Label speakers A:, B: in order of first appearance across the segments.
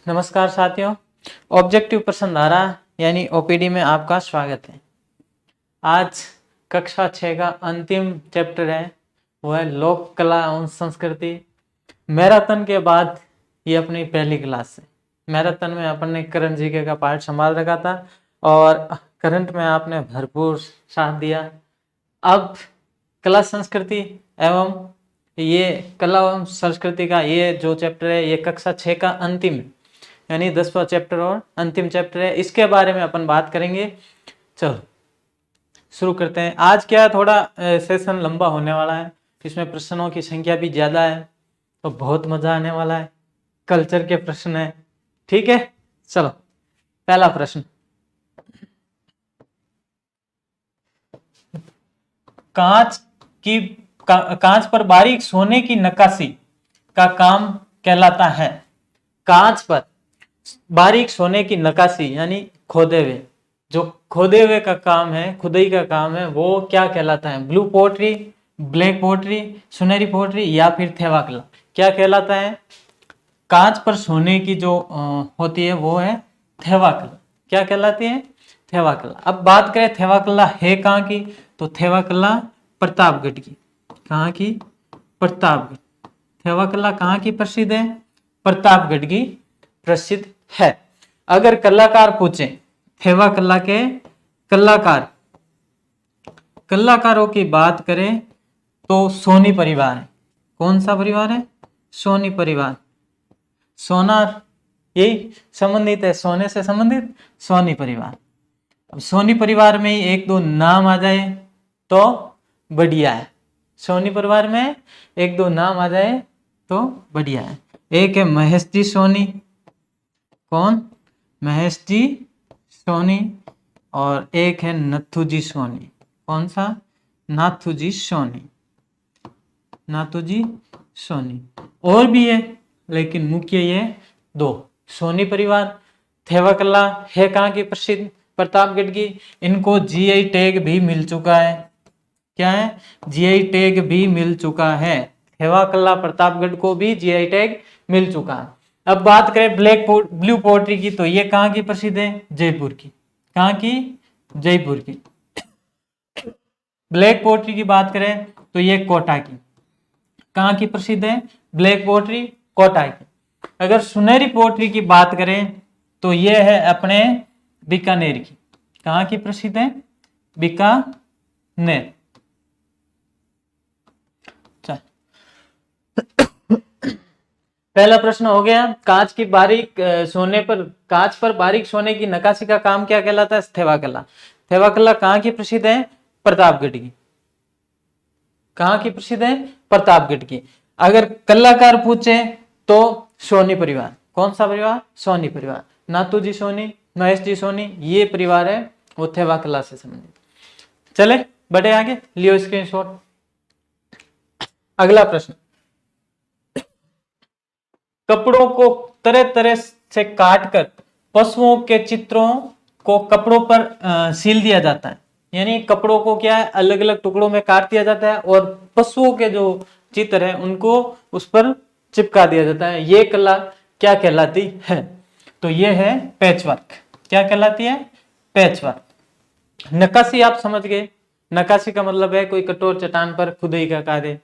A: नमस्कार साथियों, ऑब्जेक्टिव प्रश्न धारा यानी ओपीडी में आपका स्वागत है। आज कक्षा 6 का अंतिम चैप्टर है, वो है लोक कला एवं संस्कृति। मैराथन के बाद ये अपनी पहली क्लास है। मैराथन में अपन ने करंट जीके का पार्ट संभाल रखा था और करंट में आपने भरपूर साथ दिया। अब कला संस्कृति एवं ये कला एवं संस्कृति का ये जो चैप्टर है, ये कक्षा 6 का अंतिम है, यानी 10वां चैप्टर और अंतिम चैप्टर है। इसके बारे में अपन बात करेंगे। चलो शुरू करते हैं। आज क्या थोड़ा सेशन लंबा होने वाला है, इसमें प्रश्नों की संख्या भी ज्यादा है, तो बहुत मजा आने वाला है। कल्चर के प्रश्न है, ठीक है। चलो पहला प्रश्न, कांच पर बारीक सोने की नक्काशी का काम कहलाता है। कांच पर बारीक सोने की नक्काशी यानी खोदे हुए, जो खोदे हुए का काम है, खुदाई का काम है, वो क्या कहलाता है? ब्लू पोट्री, ब्लैक पोट्री, सुनहरी पोट्री या फिर थेवा कला, क्या कहलाता है? कांच पर सोने की जो होती है वो है थेवा कला। क्या कहलाती है? थेवा कला। अब बात करें थेवा कला है कहाँ की, तो थेवा कला प्रतापगढ़ की। कहाँ की? प्रतापगढ़। थेवा कला कहाँ की प्रसिद्ध है? प्रतापगढ़ की प्रसिद्ध है। अगर कलाकार पूछे, थेवा कला के कलाकारों की बात करें तो सोनी परिवार है। कौन सा परिवार है? सोनी परिवार। सोनार यही संबंधित है, सोने से संबंधित सोनी परिवार। अब सोनी परिवार में ही एक दो नाम आ जाए तो बढ़िया है। सोनी परिवार में एक दो नाम आ जाए तो बढ़िया है। एक है महेश जी सोनी। कौन? महेश जी सोनी। और एक है नथु जी सोनी। कौन सा? नाथू जी सोनी। नाथू जी सोनी। और भी है लेकिन मुख्य ये दो। सोनी परिवार, थेवा कला है कहाँ की प्रसिद्ध? प्रतापगढ़ की। इनको जीआई टैग भी मिल चुका है। क्या है? जीआई टैग भी मिल चुका है। थेवा कला प्रतापगढ़ को भी जीआई टैग मिल चुका है। अब बात करें ब्लू पोट्री की, तो ये कहाँ की प्रसिद्ध है? जयपुर की। कहाँ की? जयपुर की। ब्लैक पोट्री की बात करें तो ये कोटा की। कहाँ की प्रसिद्ध है? ब्लैक पोट्री कोटा की। अगर सुनहरी पोट्री की बात करें तो ये है अपने बीकानेर की। कहाँ की प्रसिद्ध है? बीकानेर। पहला प्रश्न हो गया। कांच पर बारीक सोने की नक्काशी का काम क्या कहलाता है? थेवा कला। थेवा कला कहाँ की प्रसिद्ध है? प्रतापगढ़ की। कहाँ की प्रसिद्ध है? प्रतापगढ़ की। अगर कलाकार पूछे तो सोनी परिवार। कौन सा परिवार? सोनी परिवार। नाथू जी सोनी, महेश जी सोनी, ये परिवार है वो थेवा कला से संबंधित। चले बढ़े आगे, लियो स्क्रीनशॉट। अगला प्रश्न, कपड़ों को तरह तरह से काटकर पशुओं के चित्रों को कपड़ों पर सील दिया जाता है। यानी कपड़ों को क्या है, अलग अलग टुकड़ों में काट दिया जाता है और पशुओं के जो चित्र है उनको उस पर चिपका दिया जाता है। ये कला क्या कहलाती है? तो ये है पैचवर्क। क्या कहलाती है? पैचवर्क। नक्काशी आप समझ गए। नक्काशी का मतलब है कोई कठोर चट्टान पर खुदाई का कार्य।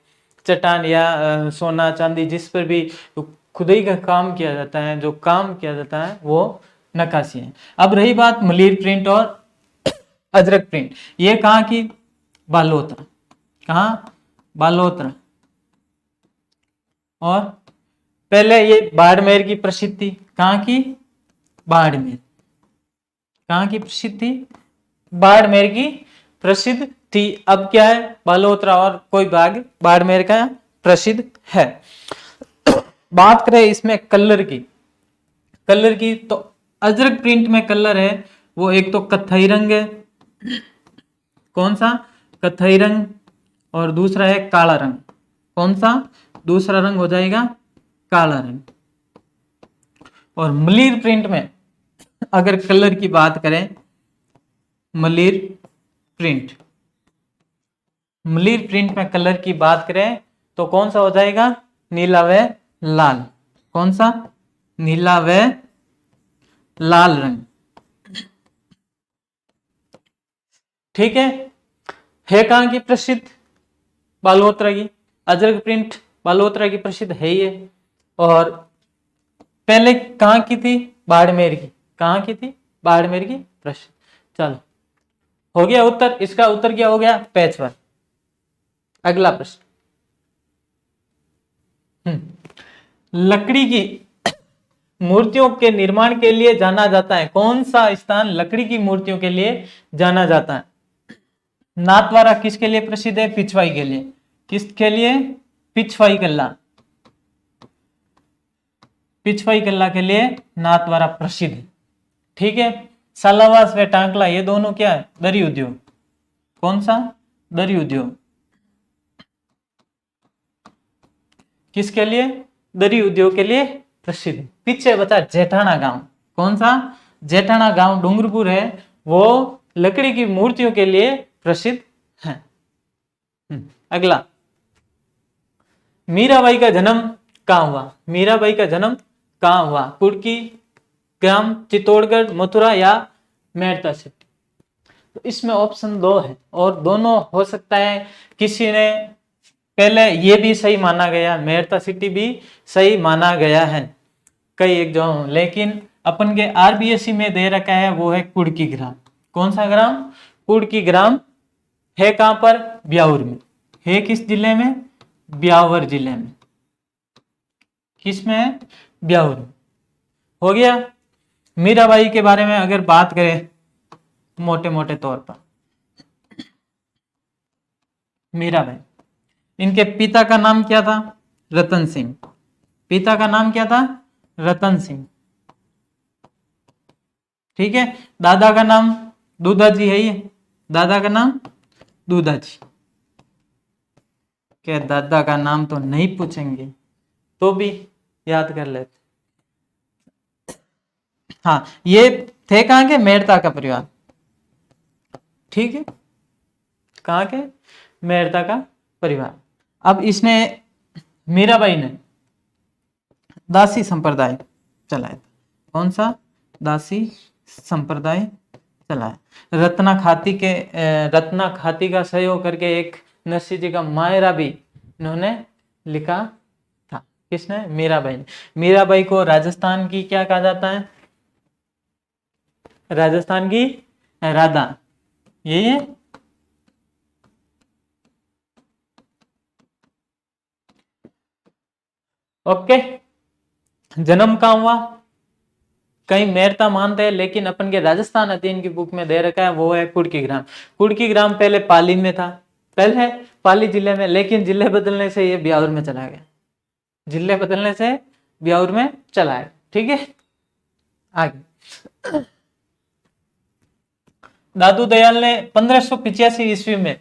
A: चट्टान या सोना चांदी जिस पर भी खुदाई का काम किया जाता है, जो काम किया जाता है वो नक्काशी है। अब रही बात मलीर प्रिंट और अजरक प्रिंट, ये कहाँ की? बालोतरा। कहाँ? बालोतरा। और पहले ये बाड़मेर की प्रसिद्ध थी। कहाँ की? बाड़मेर। कहाँ की प्रसिद्ध थी? बाड़मेर की प्रसिद्ध थी। अब क्या है? बालोतरा और कोई भाग बाड़मेर का प्रसिद्ध है। बात करें इसमें कलर की तो अजरक प्रिंट में कलर है वो एक तो कत्थई रंग है। कौन सा? कत्थई रंग। और दूसरा है काला रंग। कौन सा? दूसरा रंग हो जाएगा काला रंग। और मलीर प्रिंट में अगर कलर की बात करें, मलीर प्रिंट में कलर की बात करें तो कौन सा हो जाएगा? नीला व लाल। कौन सा? नीला व लाल रंग, ठीक है कहाँ की प्रसिद्ध? बालोतरा की। अजरक प्रिंट बालोतरा की प्रसिद्ध है ही है। और पहले कहाँ की थी? बाड़मेर की। कहाँ की थी? बाड़मेर की प्रसिद्ध। चलो हो गया उत्तर, इसका उत्तर क्या हो गया? Patch work. अगला प्रश्न, लकड़ी की मूर्तियों के निर्माण के लिए जाना जाता है, कौन सा स्थान लकड़ी की मूर्तियों के लिए जाना जाता है? नाथद्वारा किसके लिए प्रसिद्ध है? पिछवाई के लिए। किसके लिए? पिछवाई कल्ला। पिछवाई कल्ला के लिए नाथद्वारा प्रसिद्ध, ठीक है। सालावास व टांकला ये दोनों क्या है? दरी उद्योग। कौन सा? दरी उद्योग। किसके लिए? दरी उद्योग के लिए प्रसिद्ध। पीछे बचा जेठाना गांव। कौन सा? जेठाना गांव डूंगरपुर है, वो लकड़ी की मूर्तियों के लिए प्रसिद्ध है। अगला, मीराबाई का जन्म कहां हुआ? मीराबाई का जन्म कहां हुआ? कुड़की ग्राम, चित्तौड़गढ़, मथुरा या मेड़ता सिटी? तो इसमें ऑप्शन 2 है और दोनों हो सकता है। किसी ने पहले ये भी सही माना गया, मेड़ता सिटी भी सही माना गया है कई एग्जाम, लेकिन अपन के आरबीएससी में दे रखा है वो है कुड़की ग्राम। कौन सा ग्राम? कुड़की ग्राम। है कहां पर? ब्यावर में। है किस जिले में? ब्यावर जिले में। किस में है? ब्यावर में। हो गया। मीराबाई के बारे में अगर बात करें मोटे मोटे तौर पर, मीराबाई, इनके पिता का नाम क्या था? रतन सिंह। पिता का नाम क्या था? रतन सिंह, ठीक है। दादा का नाम दूधाजी है, ये दादा का नाम दूधाजी। क्या दादा का नाम तो नहीं पूछेंगे तो भी याद कर लेते। हाँ, ये थे कहां के? मेड़ता का परिवार, ठीक है। कहां के? मेड़ता का परिवार। अब इसने, मीराबाई ने दासी संप्रदाय चलाया। कौन सा? दासी संप्रदाय चलाया। रत्ना खाती का सहयोग करके एक नरसिंह जी का मायरा भी इन्होंने लिखा था। किसने? मीराबाई ने। मीराबाई को राजस्थान की क्या कहा जाता है? राजस्थान की राधा, यही है। ओके, जन्म कहां हुआ? कई मेड़ता मानते हैं, लेकिन अपन के राजस्थान अध्ययन की बुक में दे रखा है वो है कुड़की ग्राम। कुड़की ग्राम पहले पाली में था, पहले पाली जिले में, लेकिन जिले बदलने से ये ब्यावर में चला गया। जिले बदलने से ब्यावर में चला है, ठीक है। आगे, दादू दयाल ने 1585 ईस्वी में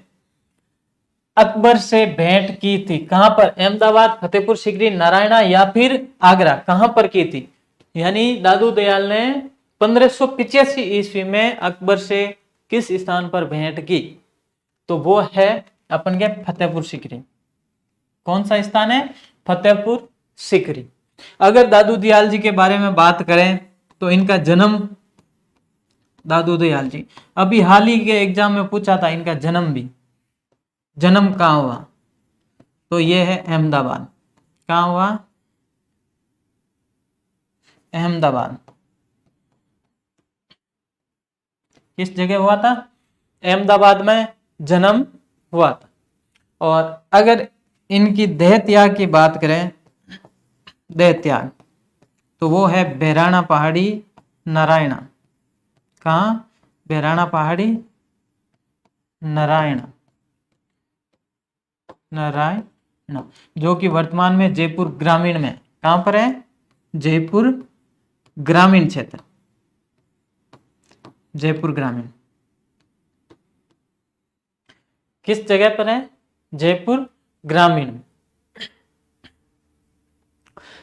A: अकबर से भेंट की थी। कहां पर? अहमदाबाद, फतेहपुर सीकरी, नारायणा या फिर आगरा? कहां पर की थी? यानी दादू दयाल ने 1585 ईस्वी में अकबर से किस स्थान पर भेंट की? तो वो है अपन के फतेहपुर सीकरी। कौन सा स्थान है? फतेहपुर सीकरी। अगर दादू दयाल जी के बारे में बात करें तो इनका जन्म, दादू दयाल जी, अभी हाल ही के एग्जाम में पूछा था इनका जन्म भी, जन्म कहां हुआ? तो ये है अहमदाबाद। कहां हुआ? अहमदाबाद। किस जगह हुआ था? अहमदाबाद में जन्म हुआ था। और अगर इनकी देह त्याग की बात करें, देह त्याग, तो वो है बेराना पहाड़ी, नारायणा। कहां? बेराना पहाड़ी, नारायण, नारायण, जो कि वर्तमान में जयपुर ग्रामीण में, कहां पर है? जयपुर ग्रामीण क्षेत्र, जयपुर ग्रामीण। किस जगह पर है? जयपुर ग्रामीण।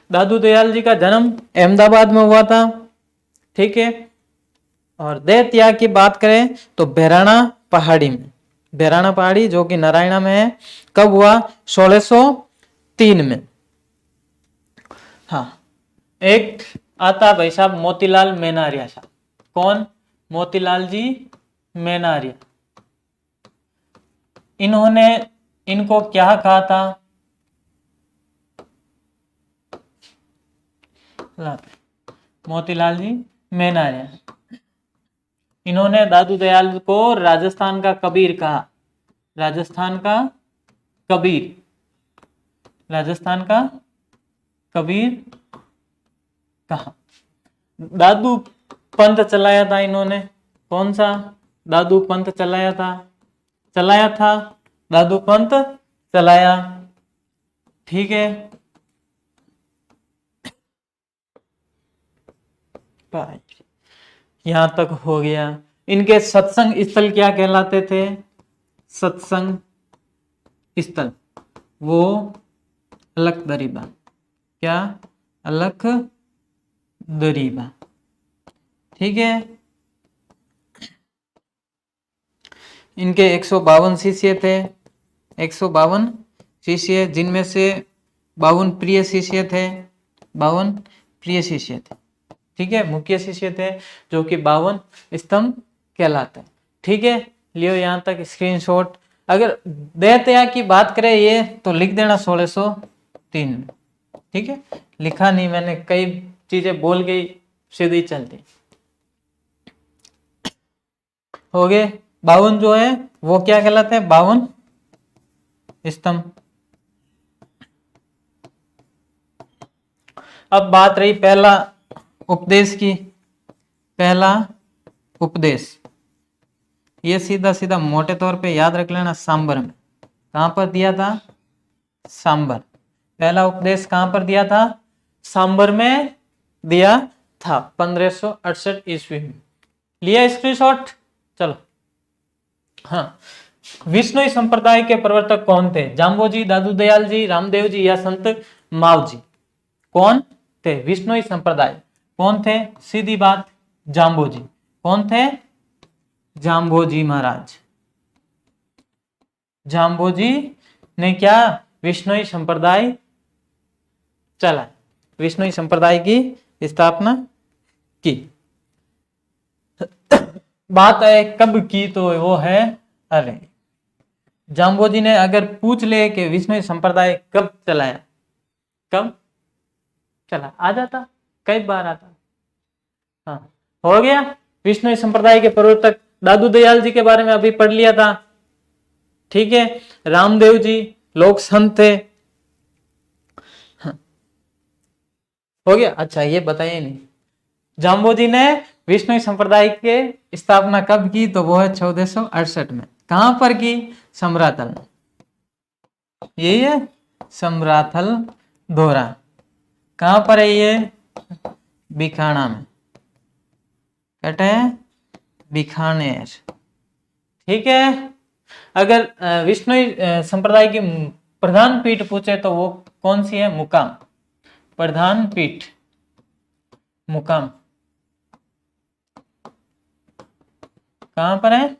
A: दादू दयाल जी का जन्म अहमदाबाद में हुआ था, ठीक है। और देह त्याग की बात करें तो बेराना पहाड़ी में, बेराना पहाड़ी जो कि नारायणा में है। कब हुआ? 1603 में। हाँ, एक आता भाई साहब मोतीलाल मेनारिया साहब। कौन? मोतीलाल जी मेनारिया। इन्होंने इनको क्या कहा था? मोतीलाल जी मेनारिया। इन्होंने दादू दयाल को राजस्थान का कबीर कहा। राजस्थान का कबीर, राजस्थान का कबीर कहा। दादू पंथ चलाया था इन्होंने। कौन सा दादू पंथ चलाया था? दादू पंथ चलाया। ठीक है, यहां तक हो गया। इनके सत्संग स्थल क्या कहलाते थे? सत्संग स्थल वो अलख दरीबा। क्या? अलख दरीबा। ठीक है। इनके 152 शिष्य थे। 152 शिष्य, जिनमें से 52 प्रिय शिष्य थे। 52 प्रिय शिष्य थे। ठीक है, मुख्य शिष्य थे जो कि 52 स्तंभ कहलाते हैं। ठीक है, लियो यहां तक स्क्रीनशॉट। अगर दैत्या की बात करें ये तो लिख देना 1603। ठीक है, लिखा नहीं मैंने, कई चीजें बोल गई सीधी चलती। हो गए 52 जो है वो क्या कहलाते हैं? 52 स्तंभ। अब बात रही पहला उपदेश की। पहला उपदेश ये सीधा सीधा मोटे तौर पे याद रख लेना, सांबर में। कहां पर दिया था? सांबर। पहला उपदेश कहां पर दिया था? सांबर में दिया था 1568 ईस्वी में। लिया स्क्रीनशॉट? चलो। हाँ, विष्णुई संप्रदाय के प्रवर्तक कौन थे? जाम्बोजी, दादू दयाल जी, रामदेव जी या संत माव जी? कौन थे? विष्णुई संप्रदाय कौन थे? सीधी बात, जाम्बोजी। कौन थे? जाम्बोजी महाराज। जाम्बोजी ने क्या? विष्णुई संप्रदाय चला, विष्णुई संप्रदाय की स्थापना की। बात है कब की, तो वो है, अरे जाम्बोजी ने अगर पूछ ले कि विष्णुई संप्रदाय कब चलाया, कब चला, आ जाता, कई बार आता। हाँ, हो गया। विष्णुई संप्रदाय के प्रवर्तक दादू दयाल जी के बारे में अभी पढ़ लिया था। ठीक है, रामदेव जी लोक संत थे। हाँ। हो गया। अच्छा ये बताइए नहीं, जाम्बोजी ने विष्णुई संप्रदाय के स्थापना कब की? तो वो है 1468 में। कहां पर की? समराथल। यही है समराथल दोरा। कहां पर है ये? बिखाना में। कहते हैं बीकानेर। ठीक है, अगर विष्णुई संप्रदाय की प्रधान पीठ पूछे तो वो कौन सी है? मुकाम। प्रधान पीठ मुकाम कहां पर है?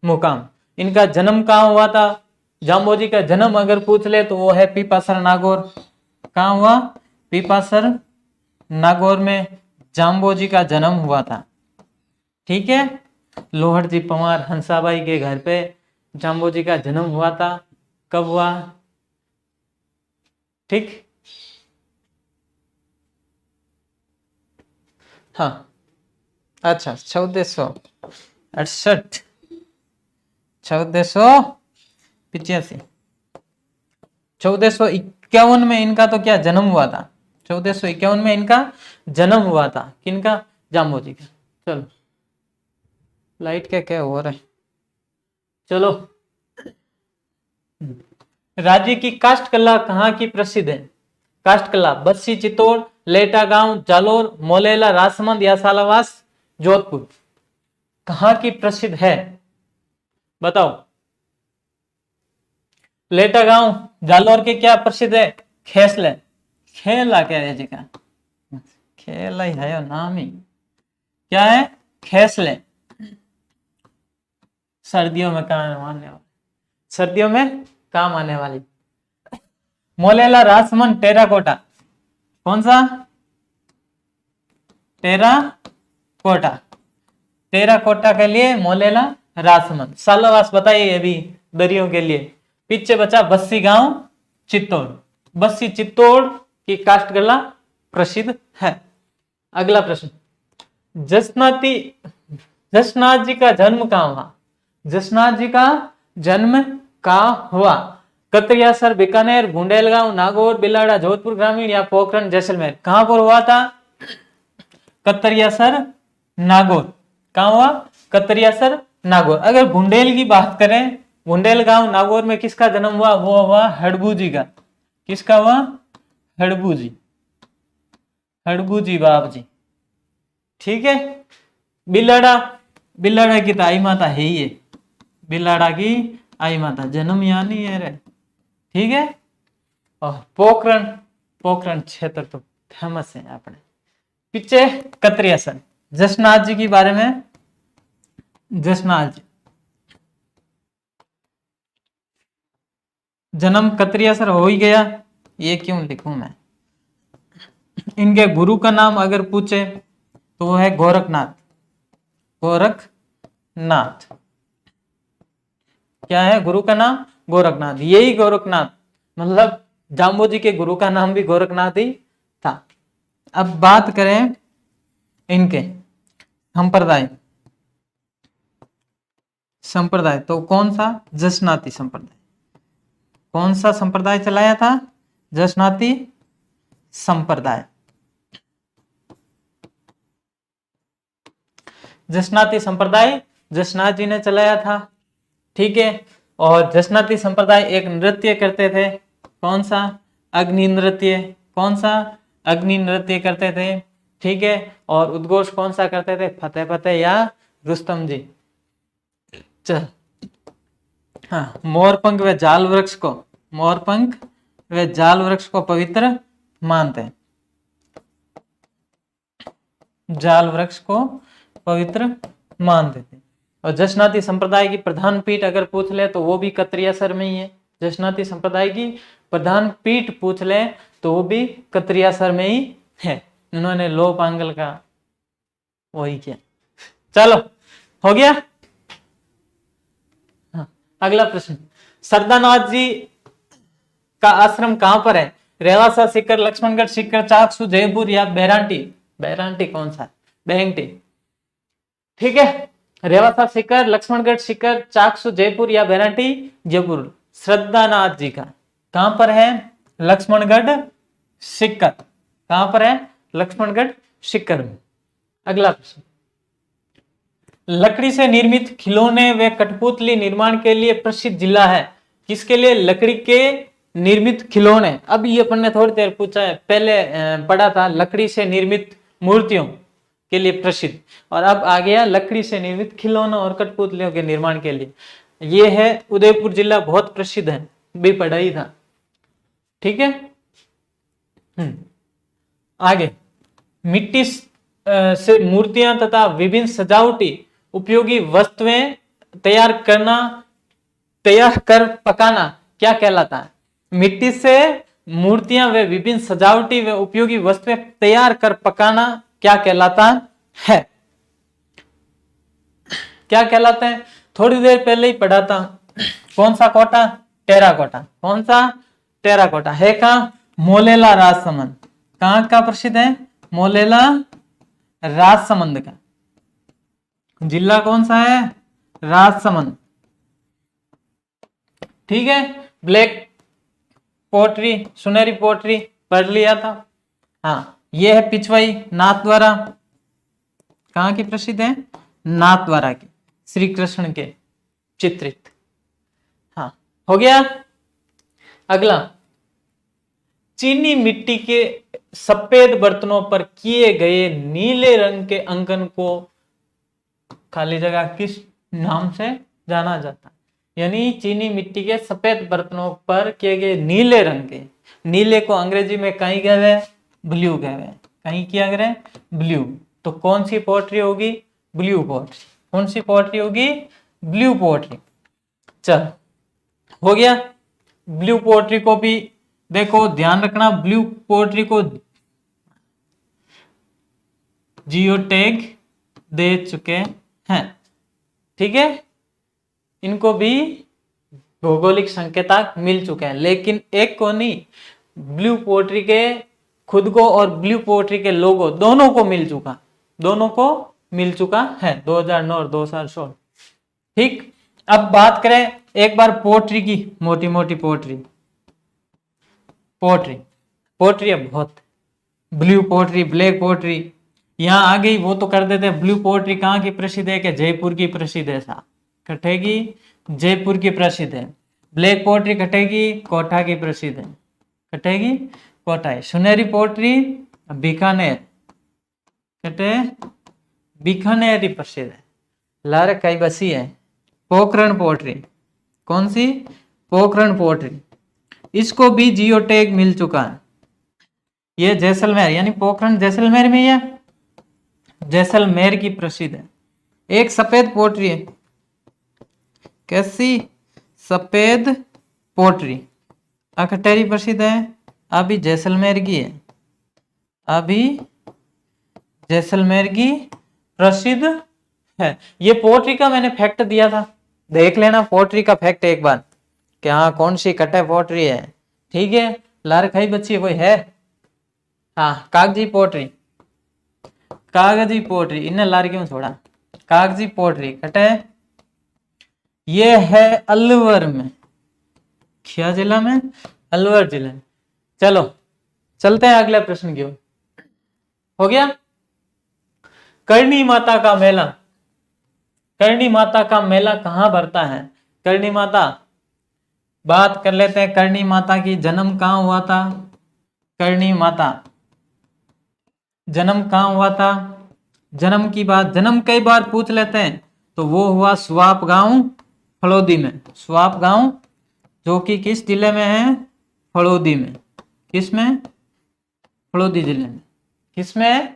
A: मुकाम। इनका जन्म कहां हुआ था? जाम्बोजी का जन्म अगर पूछ ले तो वो है पीपासर नागौर। कहां हुआ? पीपासर नागौर में जाम्बोजी का जन्म हुआ था। ठीक है, लोहड़ जी पंवार हंसाबाई के घर पे जाम्बोजी का जन्म हुआ था। कब हुआ? ठीक, हाँ, अच्छा 1468, 1485, 1451 में इनका तो क्या जन्म हुआ था? 1451 में इनका जन्म हुआ था। किनका? जाम्बोजी का। चलो, लाइट क्या क्या हो रहा है? चलो, राज्य की काष्ठ कला कहाँ की प्रसिद्ध है? काष्ठ कला बस्सी, चित्तौड़, लेटा गांव, जालोर, मोलेला, राजसमंद या सालावास, जोधपुर। कहाँ की प्रसिद्ध है? बताओ। लेटा गांव जालोर के क्या प्रसिद्ध है? खेसले। खेला क्या है जी का? खेला ही है नाम ही। क्या है? खेसले। सर्दियों में काम आने वाली, सर्दियों में काम आने वाली। मोलेला, राजसमंद, टेराकोटा, कौन सा? टेराकोटा, टेराकोटा के लिए मोलेला राजसमंद। सालावास बताइए अभी दरियों के लिए। पीछे बचा बस्सी गांव चित्तौड़, बस्सी चित्तौड़ की काष्ठकला प्रसिद्ध है। अगला प्रश्न, जसनाथ जी का जन्म कहाँ हुआ? जसनाथ जी का जन्म कहाँ हुआ? कतरियासर, बीकानेर, बुंदेलगांव, नागौर, बिलाड़ा, जोधपुर ग्रामीण या पोखरण, जैसलमेर? कहां पर हुआ था? कतरियासर, नागौर। कहां हुआ? कतरियासर, नागौर। अगर बुंदेल की बात करें, बुंदेलगांव, नागौर में किसका जन्म हुआ? वो हुआ हड़बू जी का। किसका हुआ? हड़बू जी, हड़बू जी बाप जी। ठीक है। बिलाड़ा, बिलाड़ा की तो आई माता है ही है, बिलाड़ा की आई माता, जन्म यहाँ नहीं है रे। ठीक है। और पोखरण, पोखरण क्षेत्र तो फेमस है अपने। पीछे कतरियासर, जसनाथ जी के बारे में, जसनाथ जी जन्म कतरियासर हो ही गया, ये क्यों लिखूं मैं? इनके गुरु का नाम अगर पूछे तो वो है गोरखनाथ, गोरखनाथ। क्या है गुरु का नाम? गोरखनाथ। यही गोरखनाथ, मतलब जाम्बो जी के गुरु का नाम भी गोरखनाथ ही था। अब बात करें इनके संप्रदाय, संप्रदाय तो कौन सा? जसनाती संप्रदाय। कौन सा संप्रदाय चलाया था? जसनाती संप्रदाय। जसनाती संप्रदाय जसनाथ जी ने चलाया था। ठीक है। और जसनाती संप्रदाय एक नृत्य करते थे, कौन सा? अग्नि नृत्य। कौन सा? अग्नि नृत्य करते थे। ठीक है। और उद्घोष कौन सा करते थे? फतेह फतेह या रुस्तम जी। चल, हाँ, मोरपंख व जाल वृक्ष को, मोरपंख वे जाल वृक्ष को पवित्र मानते हैं, जाल वृक्ष को पवित्र मानते थे। और जसनाती संप्रदाय की प्रधान पीठ अगर पूछ ले तो वो भी कतरियासर में ही है। जसनाती संप्रदाय की प्रधान पीठ पूछ ले तो वो भी कतरियासर में ही है। उन्होंने लो पांगल का वही किया। चलो, हो गया। हाँ, अगला प्रश्न, सरदानाथ जी का आश्रम कहां पर है? रेवासा सीकर, लक्ष्मणगढ़ सीकर, चाकसू, जयपुर या बैरांटी? बैरांटी कौन सा? बेहंगटी। ठीक है। रेवासा सीकर, लक्ष्मणगढ़ सीकर, चाकसू जयपुर या बैरांटी जयपुर? श्रद्धानाथ जी का कहां पर है? लक्ष्मणगढ़ सीकर। कहां पर है? लक्ष्मणगढ़ सीकर में। अगला प्रश्न, लकड़ी से निर्मित खिलौने व कठपुतली निर्माण के लिए प्रसिद्ध जिला है? किसके लिए? लकड़ी के निर्मित खिलौने। अब ये अपन ने थोड़ी देर पूछा है, पहले पढ़ा था लकड़ी से निर्मित मूर्तियों के लिए प्रसिद्ध, और अब आ गया लकड़ी से निर्मित खिलौनों और कठपुतलियों के निर्माण के लिए। ये है उदयपुर जिला, बहुत प्रसिद्ध है, भी पढ़ा ही था। ठीक है। आगे, मिट्टी से मूर्तियां तथा विभिन्न सजावटी उपयोगी वस्तुएं तैयार करना, तैयार कर पकाना क्या कहलाता है? मिट्टी से मूर्तियां व विभिन्न सजावटी व उपयोगी वस्तुएं तैयार कर पकाना क्या कहलाता है? क्या कहलाता है? थोड़ी देर पहले ही पढ़ा था। कौन सा कोटा? टेराकोटा। कौन सा? टेराकोटा। है कहां? मोलेला राजसमंद। कहां का प्रसिद्ध है? मोलेला राजसमंद का। जिला कौन सा है? राजसमंद। ठीक है। ब्लैक पोट्री, सुनहरी पोट्री पढ़ लिया था। हाँ, ये है पिछवाई नाथद्वारा। कहां की प्रसिद्ध है? नाथद्वारा की, श्री कृष्ण के चित्रित। हाँ, हो गया। अगला, चीनी मिट्टी के सफेद बर्तनों पर किए गए नीले रंग के अंकन को खाली जगह किस नाम से जाना जाता है? यानी चीनी मिट्टी के सफेद बर्तनों पर किए गए नीले रंग के, नीले को अंग्रेजी में कहीं कह रहे हैं? ब्लू कह रहे हैं। कहीं क्या कह रहे हैं? ब्लू। तो कौन सी पोट्री होगी? Blue pottery. कौन सी पोट्री होगी? Blue pottery. चल, हो गया। ब्लू पोट्री को भी देखो, ध्यान रखना, ब्लू पोट्री को जियो टैग दे चुके हैं। ठीक है, इनको भी भौगोलिक संकेतक मिल चुके हैं, लेकिन एक को नहीं, ब्लू पोएट्री के खुद को और ब्लू पोएट्री के लोगो दोनों को मिल चुका है 2009 और 2016। ठीक, अब बात करें एक बार पोएट्री की, मोटी मोटी पोएट्री है बहुत, ब्लू पोएट्री, ब्लैक पोएट्री। यहां आ गई वो तो कर देते हैं। ब्लू पोएट्री कहाँ की प्रसिद्ध है कि जयपुर की प्रसिद्ध है, सा कटेगी जयपुर की प्रसिद्ध है। ब्लैक पोएट्री कटेगी कोटा की प्रसिद्ध है, कटेगी कोटा है। सुनहरी पोएट्री बीकानेर, कटे बीकानेर ही प्रसिद्ध है। लारे कई बसी है पोखरण पोएट्री, कौन सी? पोखरण पोएट्री, इसको भी जियो टैग मिल चुका है। ये जैसलमेर, यानी पोखरण जैसलमेर में है, जैसलमेर की प्रसिद्ध है। एक सफेद पोएट्री है, कैसी? सफेद पोएट्री अखटेरी प्रसिद्ध है, अभी जैसलमेर की है, अभी जैसलमेर की प्रसिद्ध है। ये पोएट्री का मैंने फैक्ट दिया था, देख लेना पोएट्री का फैक्ट एक बार कि हाँ कौन सी कटे पोएट्री है। ठीक है, लार खाई बच्ची कोई है? हाँ, कागजी पोएट्री, कागजी पोएट्री, इन्हें लार क्यों छोड़ा? कागजी पोएट्री कटे, ये है अलवर में, क्या जिला में? अलवर जिले में। चलो चलते हैं अगले प्रश्न की ओर। हो गया? करणी माता का मेला, करणी माता का मेला कहां भरता है? करणी माता, बात कर लेते हैं करणी माता की। जन्म कहां हुआ था? करणी माता जन्म कहां हुआ था? जन्म की बात, जन्म कई बार पूछ लेते हैं, तो वो हुआ स्वाप गांव फलोदी में। स्वाप गांव जो कि किस जिले में है? फलोदी में। किस में? फलोदी जिले में। किस में?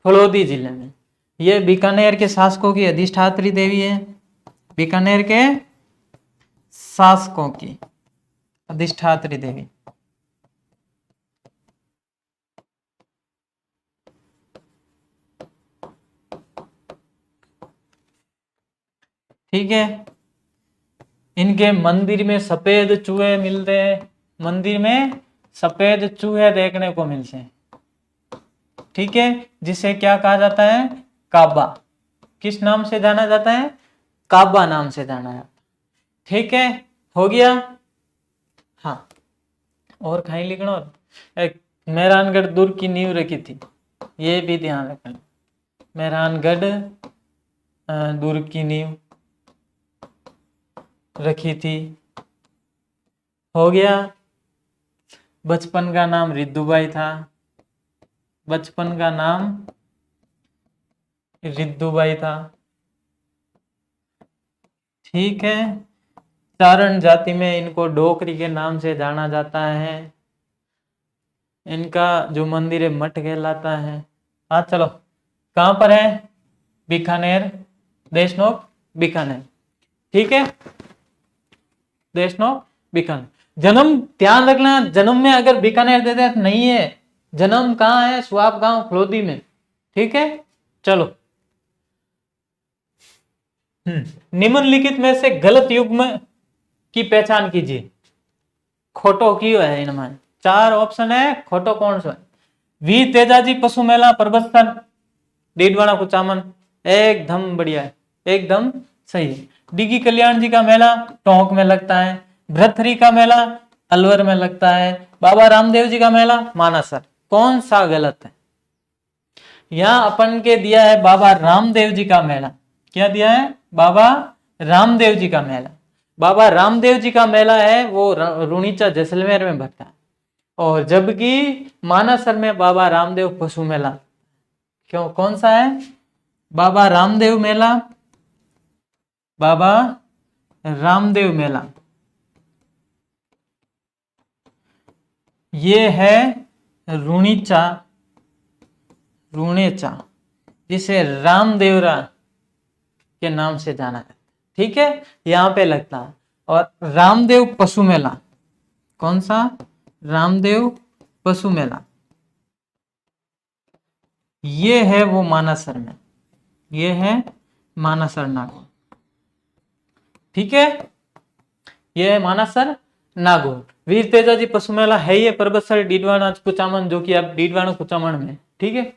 A: फलोदी जिले में। ये बीकानेर के शासकों की अधिष्ठात्री देवी है, बीकानेर के शासकों की अधिष्ठात्री देवी। ठीक है, इनके मंदिर में सफेद चूहे मिलते हैं, मंदिर में सफेद चूहे देखने को मिलते हैं। ठीक है, जिसे क्या कहा जाता है? काबा। किस नाम से जाना जाता है? काबा नाम से जाना जाता है। ठीक है, हो गया। हाँ, और कहीं लिखना, एक मेहरानगढ़ दुर्ग की नींव रखी थी, ये भी ध्यान रखना। मेहरानगढ़ दुर्ग की नींव रखी थी। हो गया। बचपन का नाम रिद्धुबाई था, बचपन का नाम रिद्धुबाई था। ठीक है, चारण जाति में इनको डोकरी के नाम से जाना जाता है। इनका जो मंदिर है मठ कहलाता है। हाँ चलो, कहां पर है? बीकानेर, देशनोक बीकानेर। ठीक है, देशनोक बीकानेर। जन्म ध्यान रखना, जन्म में अगर बीकानेर दे दे तो नहीं है, जन्म कहाँ है? स्वाप गांव फलोदी में। ठीक है, चलो। निम्नलिखित में से गलत युग्म की पहचान कीजिए। खोटो क्यों है इनमें? 4 ऑप्शन है, खोटो कौन सा है? वी तेजाजी पशु मेला परबतसर, डीडवाना कुचामन, एकदम बढ़िया है, एकदम सही है। डिगी कल्याण जी का मेला टोंक में लगता है। भ्रथरी का मेला अलवर में लगता है। बाबा रामदेव जी का मेला मानसर। कौन सा गलत है? यहां अपन के दिया है बाबा रामदेव जी का मेला। क्या दिया है? बाबा रामदेव जी का मेला। बाबा रामदेव जी का मेला है वो रुणीचा जैसलमेर में भरता है, और जबकि मानसर में बाबा रामदेव पशु मेला। क्यों, कौन सा है? बाबा रामदेव मेला, बाबा रामदेव मेला ये है रुणीचा, रुणेचा, जिसे रामदेवरा के नाम से जाना जाता है। ठीक है, यहां पे लगता है। और रामदेव पशु मेला, कौन सा? रामदेव पशु मेला ये है वो मानसर में, ये है मानसर नागौर। ठीक है, ये है मानसर नागौर। वीर तेजाजी पशु मेला है ये परबतसर डीडवाना कुचामन, जो कि अब डीडवाना कुचामन में। ठीक है,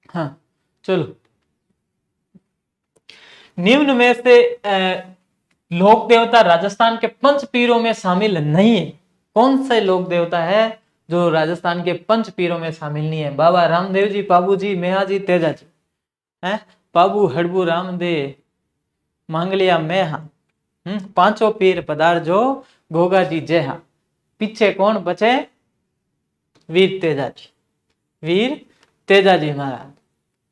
A: हाँ चलो। निम्न में से लोक देवता राजस्थान के पंच पीरों में शामिल नहीं है। कौन से लोक देवता है जो राजस्थान के पंच पीरों में शामिल नहीं है? बाबा रामदेव जी, पाबू जी, मेहा जी, तेजा जी है। पाबू, हड़बू, रामदेव, मांगलिया, मेहा, पांचों पीर पधार जो, गोगा जी जयहा। पीछे कौन बचे? वीर तेजाजी, वीर तेजाजी महाराज।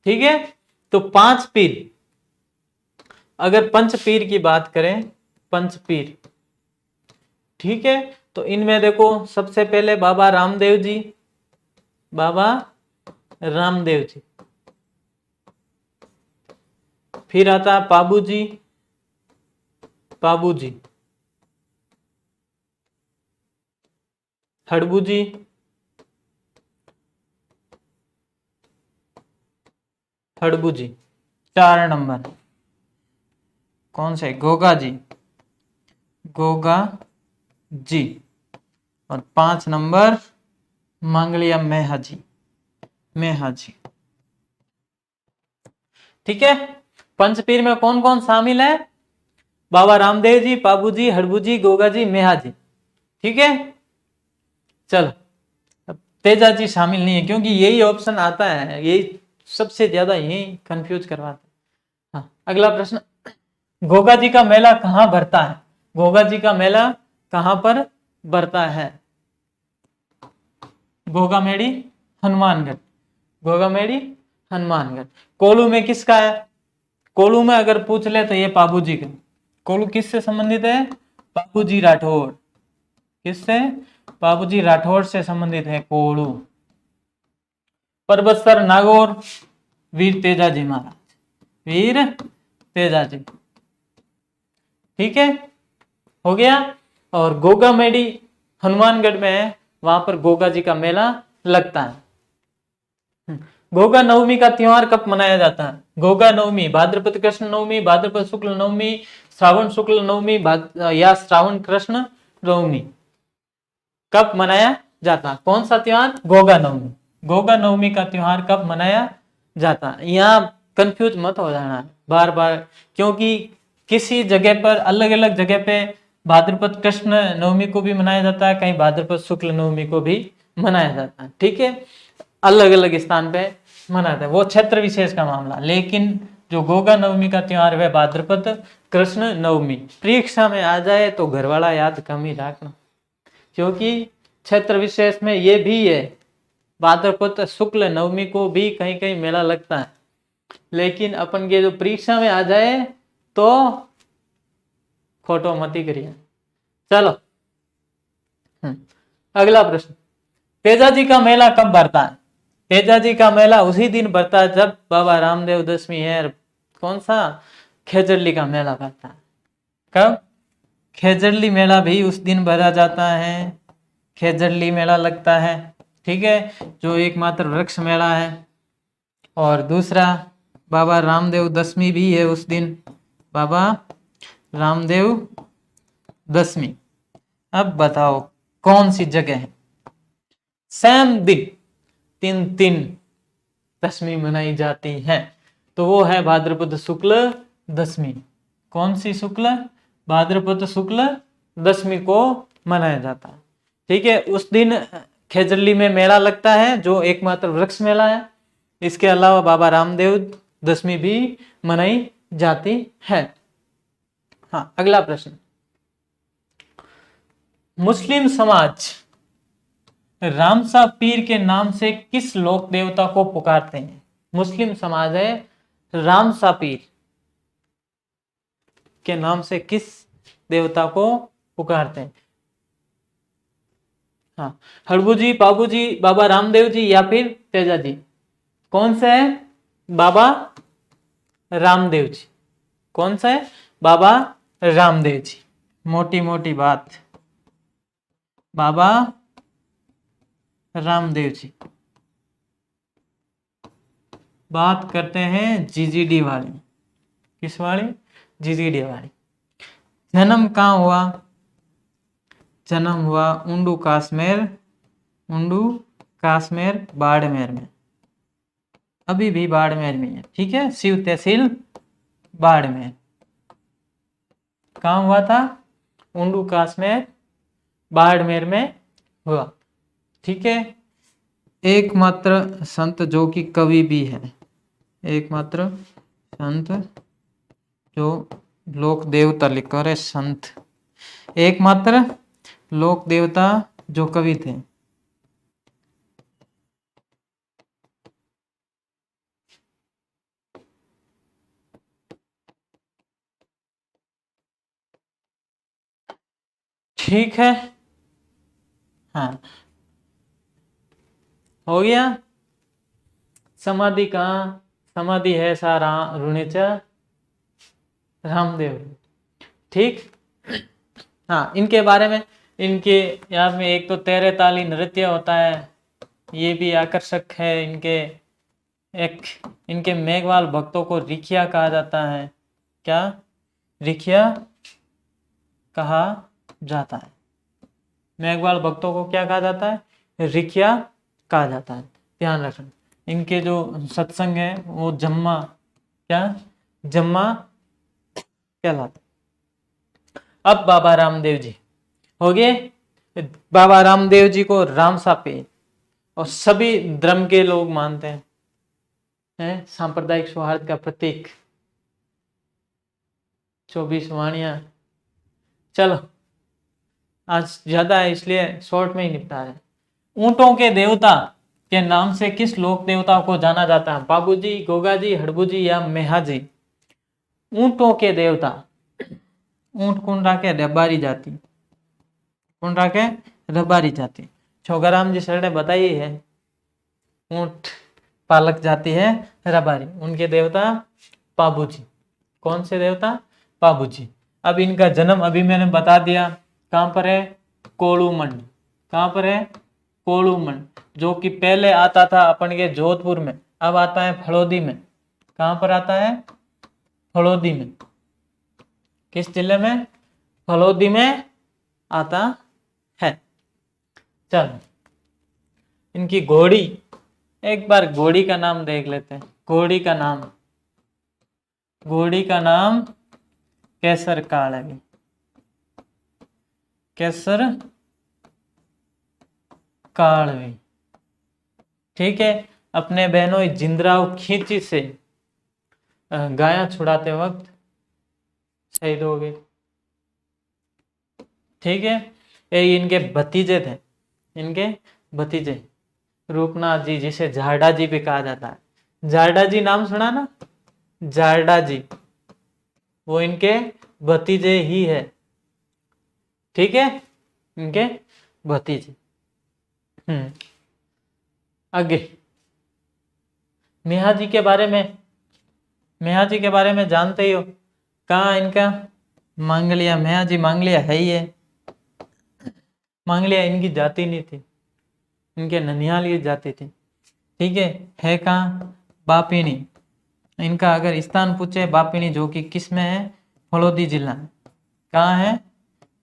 A: ठीक है, तो पांच पीर। अगर पंच पीर की बात करें, पंच पीर, ठीक है, तो इनमें देखो सबसे पहले बाबा रामदेव जी, बाबा रामदेव जी। फिर आता पाबू जी, पाबू जी, हड़बू जी, हड़बू जी। 4 नंबर कौन से? गोगा जी, गोगा जी। और 5 नंबर मांगलिया मेहा जी, मेहा जी। ठीक है, पंचपीर में कौन कौन शामिल है? बाबा रामदेव जी, पाबू जी, हड़बू जी, गोगा जी, मेहा जी। ठीक है, चलो। अब तेजा जी शामिल नहीं है, क्योंकि यही ऑप्शन आता है, यही सबसे ज्यादा यही कंफ्यूज करवाता है। हाँ, अगला प्रश्न, गोगा जी का मेला कहाँ भरता है? गोगा जी का मेला कहाँ पर भरता है? गोगामेड़ी, हनुमानगढ़, गोगामेड़ी, हनुमानगढ़। कोलू में किसका है? कोलू में अगर पूछ ले तो ये पाबू जी का। कोलू किससे संबंधित है? पाबू जी राठौर। किससे? पाबू जी राठौर से संबंधित है कोलू। परबतसर नागौर, वीर तेजाजी महाराज, वीर तेजाजी। ठीक है, हो गया। और गोगामेड़ी हनुमानगढ़ में है, वहां पर गोगा जी का मेला लगता है। गोगा नवमी का त्योहार कब मनाया जाता है? गोगा नवमी भाद्रपद कृष्ण नवमी, भाद्रपद शुक्ल नवमी, श्रावण शुक्ल नवमी, या श्रावण कृष्ण नवमी। कब मनाया जाता है? कौन सा त्योहार? गोगा नवमी। गोगा नवमी का त्योहार कब मनाया जाता है? यहाँ कंफ्यूज मत हो जाना बार बार, क्योंकि किसी जगह पर, अलग अलग जगह पे भाद्रपद कृष्ण नवमी को भी मनाया जाता है, कहीं भाद्रपद शुक्ल नवमी को भी मनाया जाता है। ठीक है, अलग अलग स्थान पे मनाते हैं, वो क्षेत्र विशेष का मामला। लेकिन जो गोगा नवमी का त्योहार है भाद्रपद कृष्ण नवमी। परीक्षा में आ जाए तो घरवाला याद कम ही रखना, क्योंकि क्षेत्र विशेष में ये भी है, भाद्रपद शुक्ल नवमी को भी कहीं कहीं मेला लगता है। लेकिन अपन के जो परीक्षा में आ जाए तो खोटो मती करिए। चलो, अगला प्रश्न, तेजाजी का मेला कब भरता है? तेजाजी का मेला उसी दिन भरता है जब बाबा रामदेव दशमी है। कौन सा? खेजड़ली का मेला भरता है। कब? खेजड़ली मेला भी उस दिन भरा जाता है, खेजड़ली मेला लगता है। ठीक है, जो एकमात्र वृक्ष मेला है। और दूसरा बाबा रामदेव दशमी भी है उस दिन, बाबा रामदेव दशमी। अब बताओ कौन सी जगह है सेम दिन तीन तीन दशमी मनाई जाती है? तो वो है भाद्रपद शुक्ल दशमी। कौन सी शुक्ल? भाद्रपद शुक्ल दशमी को मनाया जाता है। ठीक है, उस दिन खेजड़ली में मेला लगता है, जो एकमात्र वृक्ष मेला है। इसके अलावा बाबा रामदेव दशमी भी मनाई जाती है। हाँ, अगला प्रश्न, मुस्लिम समाज रामसा पीर के नाम से किस लोक देवता को पुकारते हैं? मुस्लिम समाज है, रामसा पीर के नाम से किस देवता को पुकारते हैं? हाँ, हड़बू जी, पाबू जी, बाबा रामदेव जी, या फिर तेजा जी। कौन सा है? बाबा रामदेव जी। कौन सा है? बाबा रामदेव जी। मोटी मोटी बात, बाबा रामदेव जी। बात करते हैं जीजीडी वाली। किस वाली? जीजीडी वाली। जन्म कहाँ हुआ? जन्म हुआ उंडू काश्मीर बाड़मेर में। अभी भी बाड़मेर में है, ठीक है, शिव तहसील बाड़मेर। कहाँ हुआ था? उंडू काश्मीर बाड़मेर में हुआ, ठीक है। एकमात्र संत जो कि कवि भी है, एकमात्र संत जो लोक देवता लिखकर है संत, एकमात्र लोक देवता जो कवि थे। ठीक है, हाँ हो गया। समाधि कहाँ? समाधि है सारा रुणेचा रामदेव, ठीक। हाँ, इनके बारे में, इनके याद में एक तो तेरे ताली नृत्य होता है, ये भी आकर्षक है। इनके मेघवाल भक्तों को रिखिया कहा जाता है। क्या? रिखिया कहा जाता है। मेघवाल भक्तों को क्या कहा जाता है? रिखिया कहा जाता है, ध्यान रखना। इनके जो सत्संग है वो जम्मा कहलाता है। अब बाबा रामदेव जी हो गए। बाबा रामदेव जी को राम सापी और सभी धर्म के लोग मानते हैं, सांप्रदायिक सौहार्द का प्रतीक। 24 वाणियां। चलो आज ज्यादा है इसलिए शॉर्ट में ही निपटा रहे। ऊंटों के देवता के नाम से किस लोक देवता को जाना जाता है? बाबूजी, गोगाजी, हड़बूजी या मेहाजी? ऊंटों के देवता, ऊंट कौन राखे? रबारी जाति। कौन राखे? रबारी जाति। छोगाराम जी सर ने बताई है, ऊंट पालक जाति है रबारी, उनके देवता पाबूजी। कौन से देवता? पाबूजी। अब इनका जन्म अभी मैंने बता दिया, कहां पर है? कोलूमंड। कहां पर है? कोलूमंड, जो कि पहले आता था अपन के जोधपुर में, अब आता है फलोदी में। कहां पर आता है? फलोदी में। किस जिले में? फलोदी में आता है। चलो, इनकी घोड़ी, एक बार घोड़ी का नाम देख लेते हैं। घोड़ी का नाम केसर कालवी। केसर कालवी, ठीक है। अपने बहनों जिंदराव खींची से गाया छुड़ाते वक्त शहीद हो गए, ठीक है। ये इनके भतीजे थे, इनके भतीजे रूपनाथ जी, जिसे झारडा जी भी कहा जाता है। झारडा जी नाम सुना ना? झारडा जी, वो इनके भतीजे ही है, ठीक है, इनके भतीजे। आगे मेहाजी के बारे में जानते ही हो। कहाँ इनका? मांगलिया। मेहाजी मांगलिया है ही है। मांगलिया इनकी जाति नहीं थी, इनके ननिहाल की जाति थी, ठीक है कहाँ? बापिनी। इनका अगर स्थान पूछे, बापिनी जो कि किस में है? फलोदी जिला में। कहाँ है?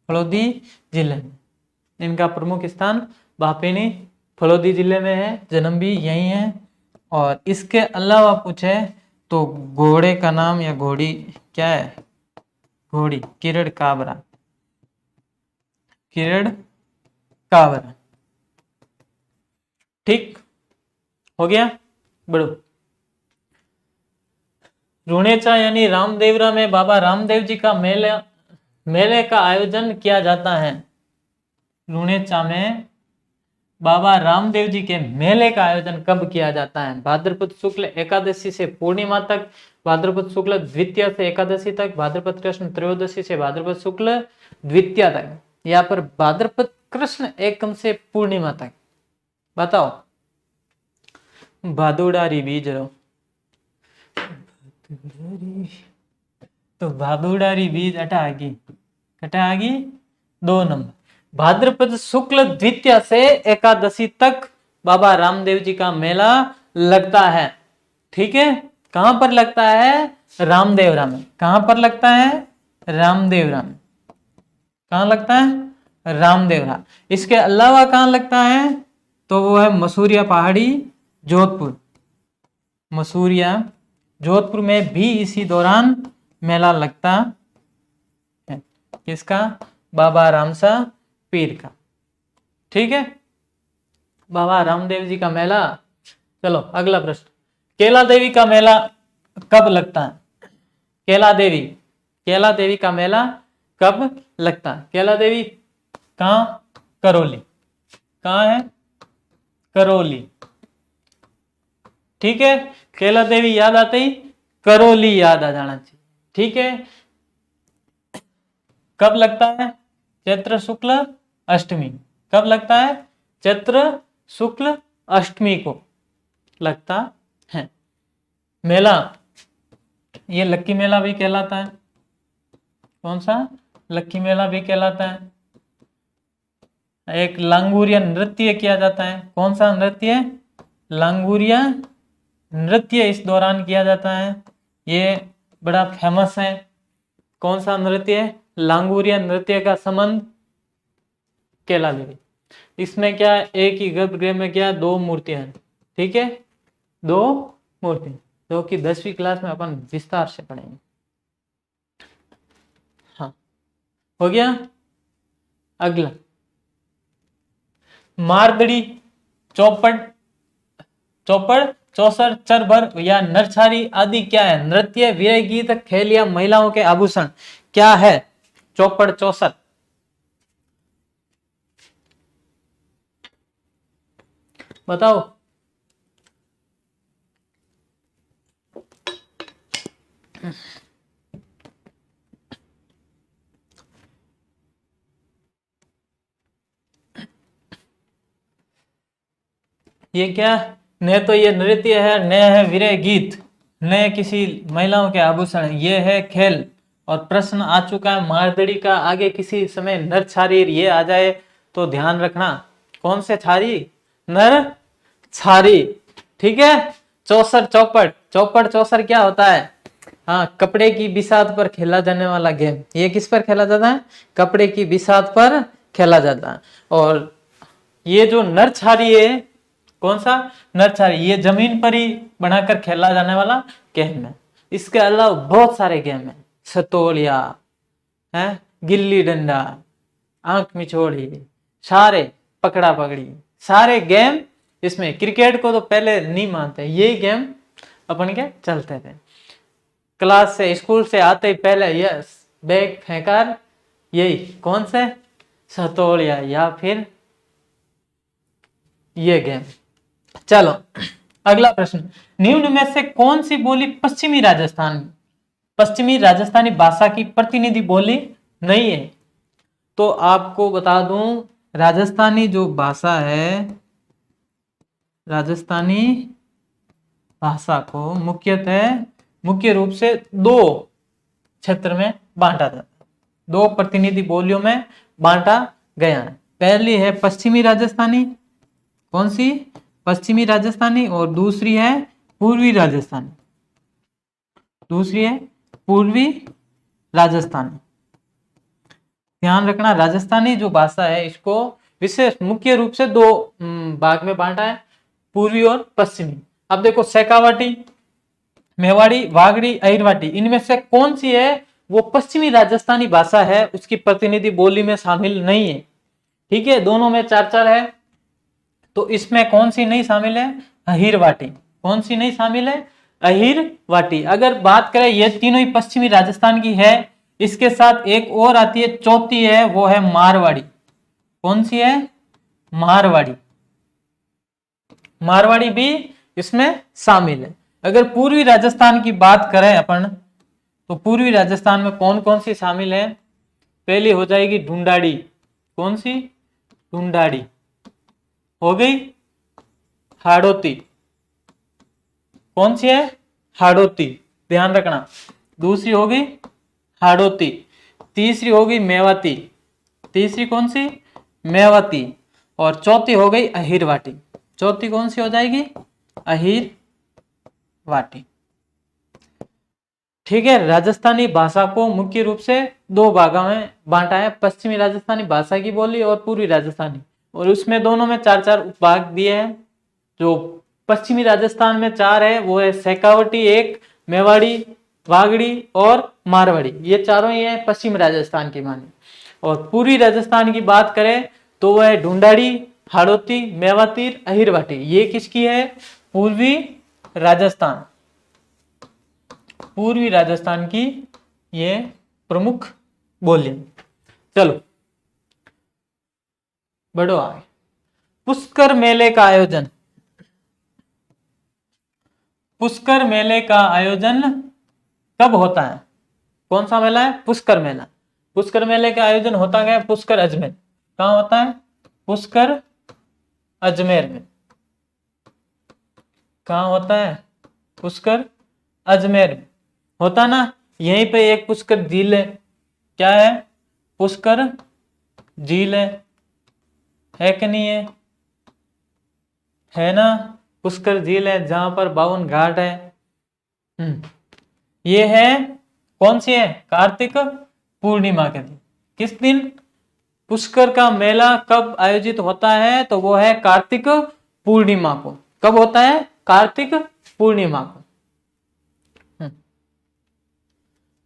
A: फलोदी जिले में। इनका प्रमुख स्थान बापिनी फलोदी जिले में है, जन्म भी यही है। और इसके अलावा पूछे तो घोड़े का नाम या घोड़ी क्या है? घोड़ी किरण काबरा। किरण काबरा, ठीक हो गया। बड़ो रुणेचा यानी रामदेवरा में बाबा रामदेव जी का मेले का आयोजन किया जाता है। रुणेचा में बाबा रामदेव जी के मेले का आयोजन कब किया जाता है? भाद्रपद शुक्ल एकादशी से पूर्णिमा तक, भाद्रपद शुक्ल द्वितीया से एकादशी तक, भाद्रपद कृष्ण त्रयोदशी से भाद्रपद शुक्ल द्वितीया तक, या पर भाद्रपद कृष्ण एकम से पूर्णिमा तक? बताओ। भादुड़ारी बीज रो, तो भादुड़ारी बीज अटागी 2 नंबर। भाद्रपद शुक्ल द्वितीया से एकादशी तक बाबा रामदेव जी का मेला लगता है। ठीक है, कहां पर लगता है? रामदेवरा में। कहां पर लगता है? रामदेवरा में। कहां लगता है? रामदेवरा। इसके अलावा कहां लगता है? तो वो है मसूरिया पहाड़ी, जोधपुर। मसूरिया जोधपुर में भी इसी दौरान मेला लगता है। किसका? बाबा रामसा पीर का। ठीक है, बाबा रामदेव जी का मेला। चलो अगला प्रश्न, कैला देवी का मेला कब लगता है? कैला देवी, कैला देवी का मेला कब लगता है? कैला देवी कहाँ? करौली। कहाँ है? करौली। ठीक है, कैला देवी याद आते ही करौली याद आ जाना चाहिए। ठीक है, कब लगता है? चैत्र शुक्ल अष्टमी। कब लगता है? चैत्र शुक्ल अष्टमी को लगता है मेला। ये लक्की मेला भी कहलाता है। कौन सा? लक्की मेला भी कहलाता है। एक लांगुरिया नृत्य किया जाता है। कौन सा नृत्य? लांगुरिया नृत्य इस दौरान किया जाता है। ये बड़ा फेमस है। कौन सा नृत्य? लांगुरिया नृत्य का संबंध कैला देवी। इसमें क्या, एक ही गर्भगृह में क्या, दो मूर्तियां हैं। ठीक है, दो मूर्ति, जो कि 10वीं क्लास में अपन विस्तार से पढ़ेंगे। हाँ, हो गया। अगला, मारदड़ी, चौपड़, चौपड़, चौसर, चरभर या नरछारी आदि क्या है? नृत्य, वीर गीत, खेल या महिलाओं के आभूषण क्या है? चौपड़, चौसर। बताओ। ये क्या? न तो ये नृत्य है, न है वीर गीत, न किसी महिलाओं के आभूषण, ये है खेल। और प्रश्न आ चुका है मारदड़ी का, आगे किसी समय नर छारी ये आ जाए तो ध्यान रखना। कौन से छारी? नर छारी। ठीक है, चौसर, चौपड़, चौपड़ चौसर क्या होता है? हाँ, कपड़े की बिसात पर खेला जाने वाला गेम। ये किस पर खेला जाता है? कपड़े की बिसात पर खेला जाता है। और ये जो नर छारी है, कौन सा? नर छारी, ये जमीन पर ही बनाकर खेला जाने वाला गेम है। इसके अलावा बहुत सारे गेम है, सतोलिया है, गिल्ली डंडा, आंख मिचोड़ी, सारे पकड़ा पकड़ी, सारे गेम इसमें। क्रिकेट को तो पहले नहीं मानते, यही गेम अपन के चलते थे। क्लास से, स्कूल से आते ही पहले यस बैग फेंकार, यही कौन से? सतोलिया या फिर ये गेम। चलो अगला प्रश्न, निम्न में से कौन सी बोली पश्चिमी राजस्थानी भाषा की प्रतिनिधि बोली नहीं है? तो आपको बता दूं, राजस्थानी जो भाषा है, राजस्थानी भाषा को मुख्य रूप से दो क्षेत्र में बांटा जाता है, दो प्रतिनिधि बोलियों में बांटा गया है। पहली है पश्चिमी राजस्थानी। कौन सी? पश्चिमी राजस्थानी। और दूसरी है पूर्वी राजस्थानी। दूसरी है पूर्वी राजस्थानी। ध्यान रखना, राजस्थानी जो भाषा है इसको विशेष मुख्य रूप से दो भाग में बांटा है, पूर्वी और पश्चिमी। अब देखो, शेखावाटी, मेवाड़ी, वागड़ी, अहिरवाटी, इनमें से कौन सी है वो पश्चिमी राजस्थानी भाषा है, उसकी प्रतिनिधि बोली में शामिल नहीं है। ठीक है, दोनों में 4-4 है, तो इसमें कौन सी नहीं शामिल है? अहिरवाटी। कौन सी नहीं शामिल है? अहिरवाटी। अगर बात करें, ये तीनों ही पश्चिमी राजस्थान की है, इसके साथ एक और आती है, चौथी है, वो है मारवाड़ी। कौन सी है? मारवाड़ी। मारवाड़ी भी इसमें शामिल है। अगर पूर्वी राजस्थान की बात करें अपन, तो पूर्वी राजस्थान में कौन कौन सी शामिल है? पहली हो जाएगी ढूंढाड़ी। कौन सी? ढूंढाड़ी हो गई। हाड़ौती, कौन सी है? हाड़ौती, ध्यान रखना। दूसरी हो गई हाड़ौती। तीसरी हो गई मेवाती। तीसरी कौन सी? मेवाती। और चौथी हो गई अहिरवाटी। चौथी कौन सी हो जाएगी? अहिरवाटी। वाटी। ठीक है, राजस्थानी भाषा को मुख्य रूप से दो भागों में बांटा है, पश्चिमी राजस्थानी भाषा की बोली और पूर्वी राजस्थानी, और उसमें दोनों में 4-4 उपभाग दिए हैं। जो पश्चिमी राजस्थान में 4 है वो है शेखावटी, एक मेवाड़ी, वागड़ी और मारवाड़ी, ये चारों ही है पश्चिम राजस्थान की मानी। और पूर्वी राजस्थान की बात करें तो वह है ढूंढाड़ी, हाड़ौती, मेवातीर, अहिरवाटी, ये किसकी है? पूर्वी राजस्थान, पूर्वी राजस्थान की ये प्रमुख बोली। चलो बढ़ो आगे। पुष्कर मेले का आयोजन, पुष्कर मेले का आयोजन कब होता है? कौन सा मेला है? पुष्कर मेला। पुष्कर मेले का आयोजन होता है पुष्कर अजमेर। कहाँ होता है? पुष्कर अजमेर में। कहाँ होता है? पुष्कर अजमेर में होता ना। यहीं पे एक पुष्कर झील है, क्या है? पुष्कर झील है कि नहीं है? है ना, पुष्कर झील है जहां पर 52 घाट है। ये है कौन सी है? कार्तिक पूर्णिमा के दिन। किस दिन पुष्कर का मेला कब आयोजित होता है? तो वो है कार्तिक पूर्णिमा को। कब होता है? कार्तिक पूर्णिमा को।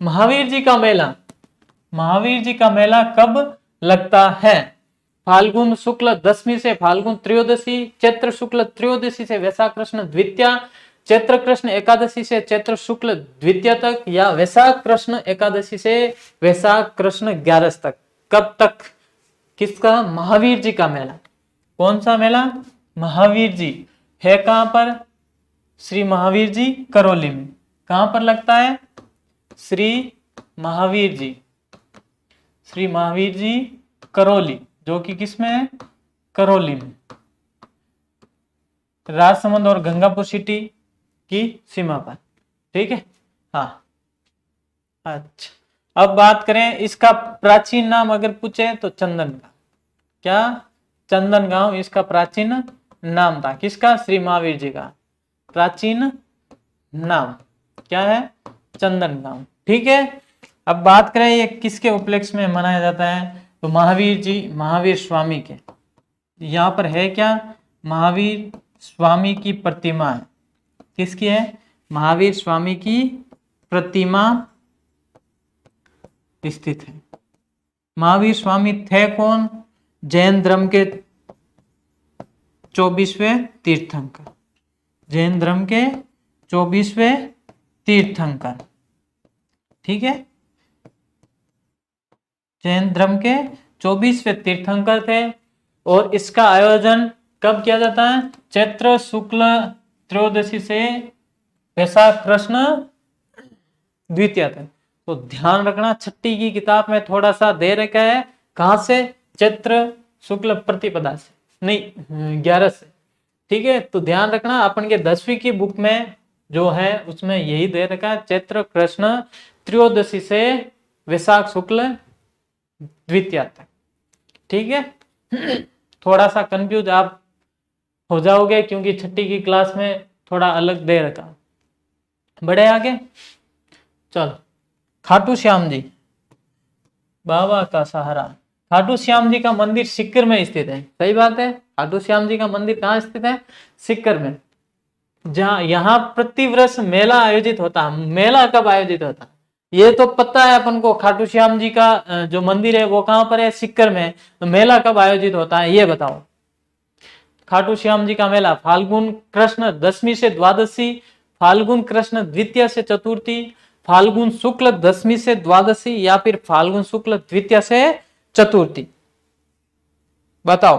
A: महावीर जी का मेला, महावीर जी का मेला कब लगता है? फाल्गुन शुक्ल दशमी से फाल्गुन त्रयोदशी, चैत्र शुक्ल त्रयोदशी से वैशाख कृष्ण द्वितीया, चैत्र कृष्ण एकादशी से चैत्र शुक्ल द्वितीया तक, या वैशाख कृष्ण एकादशी से वैशाख कृष्ण 11 तक। कब तक? किसका? महावीर जी का मेला। कौन सा मेला? महावीर जी है कहां पर? श्री महावीर जी करौली में। कहां पर लगता है? श्री महावीर जी, श्री महावीर जी करौली, जो कि किसमें है? करौली में, राजसमंद और गंगापुर सिटी की सीमा पर। ठीक है, हाँ। अच्छा, अब बात करें इसका प्राचीन नाम अगर पूछे तो चंदन गांव। क्या? चंदन गांव इसका प्राचीन नाम था। किसका? श्री महावीर जी का प्राचीन नाम क्या है? चंदन गांव। ठीक है, अब बात करें ये किसके उपलक्ष्य में मनाया जाता है? तो महावीर जी, महावीर स्वामी के। यहाँ पर है क्या? महावीर स्वामी की प्रतिमा है। किसकी है? महावीर स्वामी की प्रतिमा स्थित है। महावीर स्वामी थे कौन? जैन धर्म के 24वें तीर्थंकर, जैन धर्म के 24वें तीर्थंकर। ठीक है, जैन धर्म के 24वें तीर्थंकर थे। और इसका आयोजन कब किया जाता है? चैत्र शुक्ल त्रयोदशी से वैशाख कृष्ण द्वितीया तक। तो ध्यान रखना, छठी की किताब में थोड़ा सा दे रखा है। कहां से? चैत्र शुक्ल प्रतिपदा से, नहीं 11 से। ठीक है, तो ध्यान रखना, अपन के 10वीं की बुक में जो है उसमें यही दे रखा है, चैत्र कृष्ण त्रयोदशी से वैशाख शुक्ल द्वितीया तक। ठीक है, थोड़ा सा कंफ्यूज आप हो जाओगे क्योंकि छठी की क्लास में थोड़ा अलग दे रखा। बढ़े आगे, चलो। खाटू श्याम जी बाबा का सहारा। खाटू श्याम जी का मंदिर सीकर में स्थित है। सही बात है, खाटू श्याम जी का मंदिर कहाँ स्थित है? सीकर में। जहां यहाँ प्रतिवर्ष मेला आयोजित होता है। मेला कब आयोजित होता है ये तो पता है अपन को। खाटू श्याम जी का जो मंदिर है वो कहां पर है? सीकर में। तो मेला कब आयोजित होता है ये बताओ। खाटू श्याम जी का मेला फाल्गुन कृष्ण दशमी से द्वादशी, फाल्गुन कृष्ण द्वितीय से चतुर्थी, फाल्गुन शुक्ल दशमी से द्वादशी, या फिर फाल्गुन शुक्ल द्वितीय से चतुर्थी। बताओ।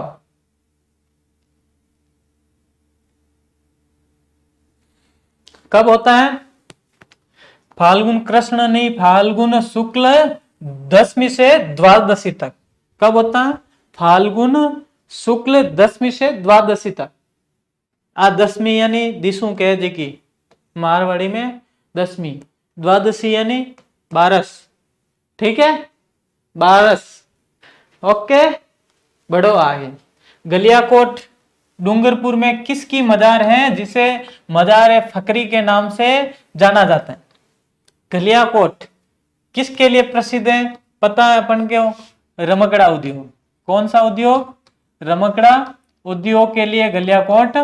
A: कब होता है? फाल्गुन कृष्ण नहीं, फाल्गुन शुक्ल दशमी से द्वादशी तक। कब होता है? फाल्गुन शुक्ल दशमी से द्वादशी तक। आ दशमी यानी दिसू कह जी की मारवाड़ी में दशमी, द्वादशी यानी 12। ठीक है, 12। ओके, बढ़ो आगे। गलियाकोट डूंगरपुर में किसकी मजार है जिसे मजार फकरी के नाम से जाना जाता है? गलियाकोट किसके लिए प्रसिद्ध है? पता है अपन क्यों? रमकड़ा उद्योग। कौन सा उद्योग? रमकड़ा उद्योग के लिए गलियाकोट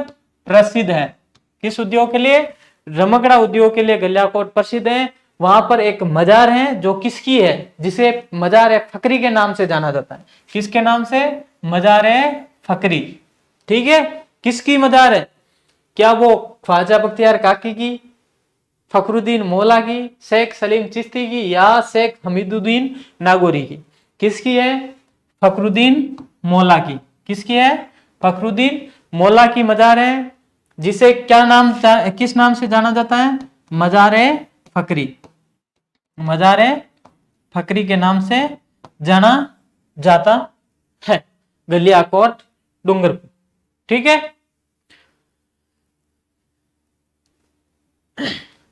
A: प्रसिद्ध है। किस उद्योग के लिए? रमकड़ा उद्योग के लिए गलियाकोट प्रसिद्ध है। वहां पर एक मजार है जो किसकी है? जिसे मजार फकरी के नाम से जाना जाता है। किसके नाम से? मजार फकरी। ठीक है, किसकी मजार है? क्या वो ख्वाजा बख्तियार काकी की, फखरुद्दीन मौला की, शेख सलीम चिश्ती की, या शेख हमीदुद्दीन नागौरी की? किसकी है? फखरुद्दीन मौला की। किसकी है? फखरुद्दीन मौला की मजार है, जिसे क्या नाम, किस नाम से जाना जाता है? मजार फकरी। मजार फकरी के नाम से जाना जाता है गलियाकोट डूंगरपुर। ठीक है।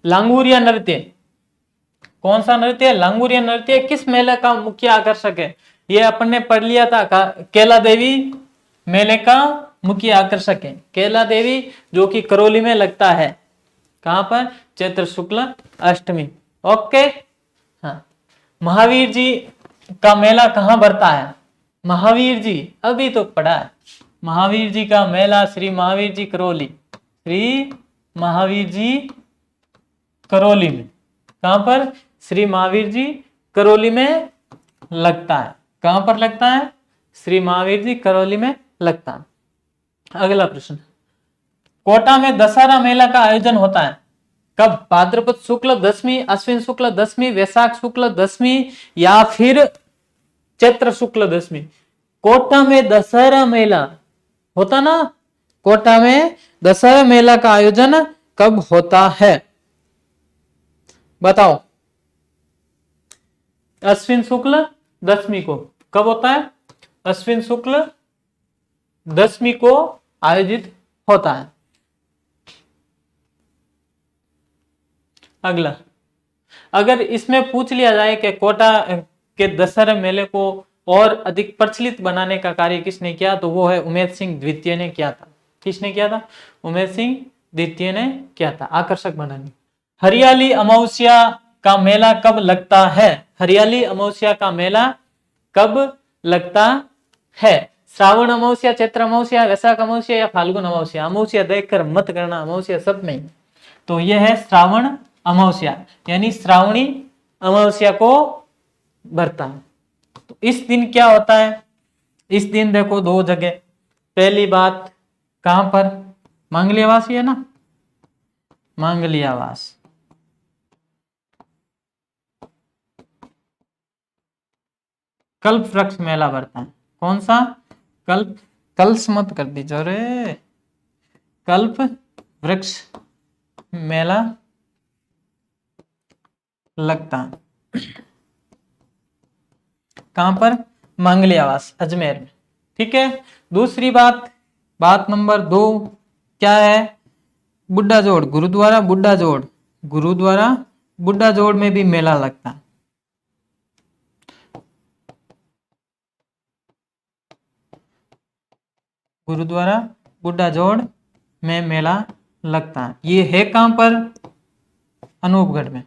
A: लांगुरिया नृत्य, कौन सा नृत्य? लांगुरिया नृत्य किस मेले का मुख्य आकर्षक है? ये अपन ने पढ़ लिया था, कैला देवी मेले का मुख्य आकर्षक है। कैला देवी जो कि करौली में लगता है। कहां पर? चैत्र शुक्ल अष्टमी। ओके। हाँ, महावीर जी का मेला कहां भरता है? महावीर जी अभी तो पढ़ा है। महावीर जी का मेला श्री महावीर जी करौली, श्री महावीर जी करौली में। कहां पर? श्री महावीर जी करौली में लगता है। कहां पर लगता है? श्री महावीर जी करौली में लगता है। अगला प्रश्न, कोटा में दशहरा मेला का आयोजन होता है कब? भाद्रपद शुक्ल दशमी, अश्विन शुक्ल दशमी, वैशाख शुक्ल दशमी, या फिर चैत्र शुक्ल दशमी? कोटा में दशहरा मेला होता ना, कोटा में दशहरा मेला का आयोजन कब होता है? बताओ। अश्विन शुक्ल दशमी को। कब होता है? अश्विन शुक्ल दशमी को आयोजित होता है। अगला, अगर इसमें पूछ लिया जाए कि कोटा के दशहरा मेले को और अधिक प्रचलित बनाने का कार्य किसने किया, तो वो है उमेद सिंह द्वितीय ने किया था। किसने किया था? उमेद सिंह द्वितीय ने किया था, आकर्षक बनाने। हरियाली अमावस्या का मेला कब लगता है? हरियाली अमावस्या का मेला कब लगता है? श्रावण अमावस्या, चैत्र अमावस्या, वैशाख अमावस्या, या फाल्गुन अमावस्या? अमावस्या देखकर मत करना, अमावस्या सब में। तो यह है श्रावण अमावस्या, यानी श्रावणी अमावस्या को भरता है। तो इस दिन क्या होता है? इस दिन देखो दो जगह। पहली बात कहां पर? मांगलियावास ही है ना, मांगलियावास। कल्प वृक्ष मेला भरता है। कौन सा? कल्प, कल्स मत कर दीजिए रे। कल्प वृक्ष मेला लगता है। कहां पर? मांगलियावास, अजमेर में। ठीक है। दूसरी बात, बात नंबर 2 क्या है? बुड्ढा जोड़ गुरुद्वारा, बुड्ढा जोड़ गुरुद्वारा, बुड्ढा जोड़ में भी मेला लगता है। गुरुद्वारा बुड्ढा जोड़ में मेला लगता है। ये है कहां पर? अनूपगढ़ में।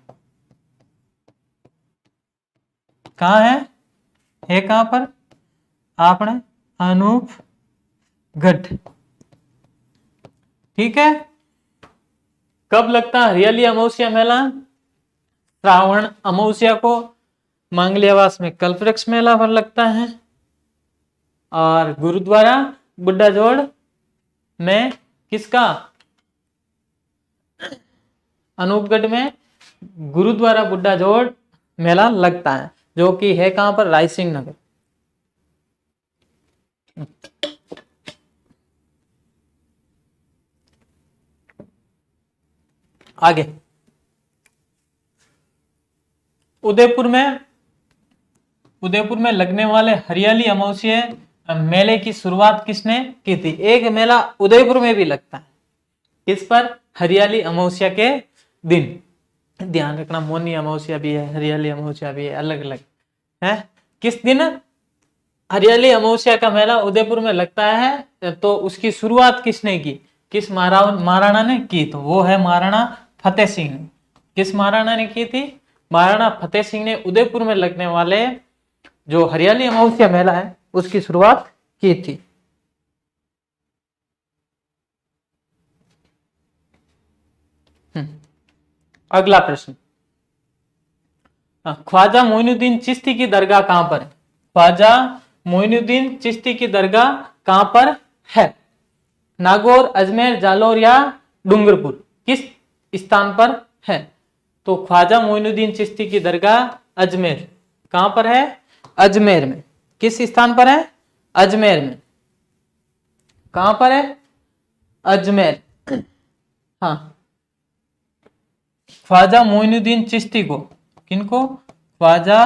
A: कहां है कहां पर? आपने अनूपगढ़। ठीक है। कब लगता है हरियाली अमावस्या मेला? श्रावण अमावस्या को। मांगलियावास में कल्पवृक्ष मेला पर लगता है, और गुरुद्वारा बुड्ढा जोड़ में किसका? अनूपगढ़ में गुरुद्वारा बुड्ढा जोड़ मेला लगता है, जो कि है कहां पर? रायसिंह नगर। आगे, उदयपुर में लगने वाले हरियाली अमावस्या मेले की शुरुआत किसने की थी? एक मेला उदयपुर में भी लगता है। किस पर? हरियाली अमावस्या के दिन। ध्यान रखना, मौनी अमावस्या भी है, हरियाली अमावस्या भी है, अलग अलग है। किस दिन? हरियाली अमावस्या का मेला उदयपुर में लगता है, तो उसकी शुरुआत किसने की, किस महाराणा ने की, तो वो है महाराणा फतेह सिंह ने। किस महाराणा ने की थी, महाराणा फतेह सिंह ने उदयपुर में लगने वाले जो हरियाली अमावस्या मेला है उसकी शुरुआत की थी। अगला प्रश्न, ख्वाजा मोइनुद्दीन चिश्ती की दरगाह कहां पर है, ख्वाजा मोइनुद्दीन चिश्ती की दरगाह कहां पर है, नागौर, अजमेर, जालौर या डूंगरपुर, किस स्थान पर है, तो ख्वाजा मोइनुद्दीन चिश्ती की दरगाह अजमेर, कहां पर है, अजमेर में, किस स्थान पर है, अजमेर में, कहां पर है, अजमेर। हाँ, ख्वाजा मोइनुद्दीन चिश्ती को, किनको, ख्वाजा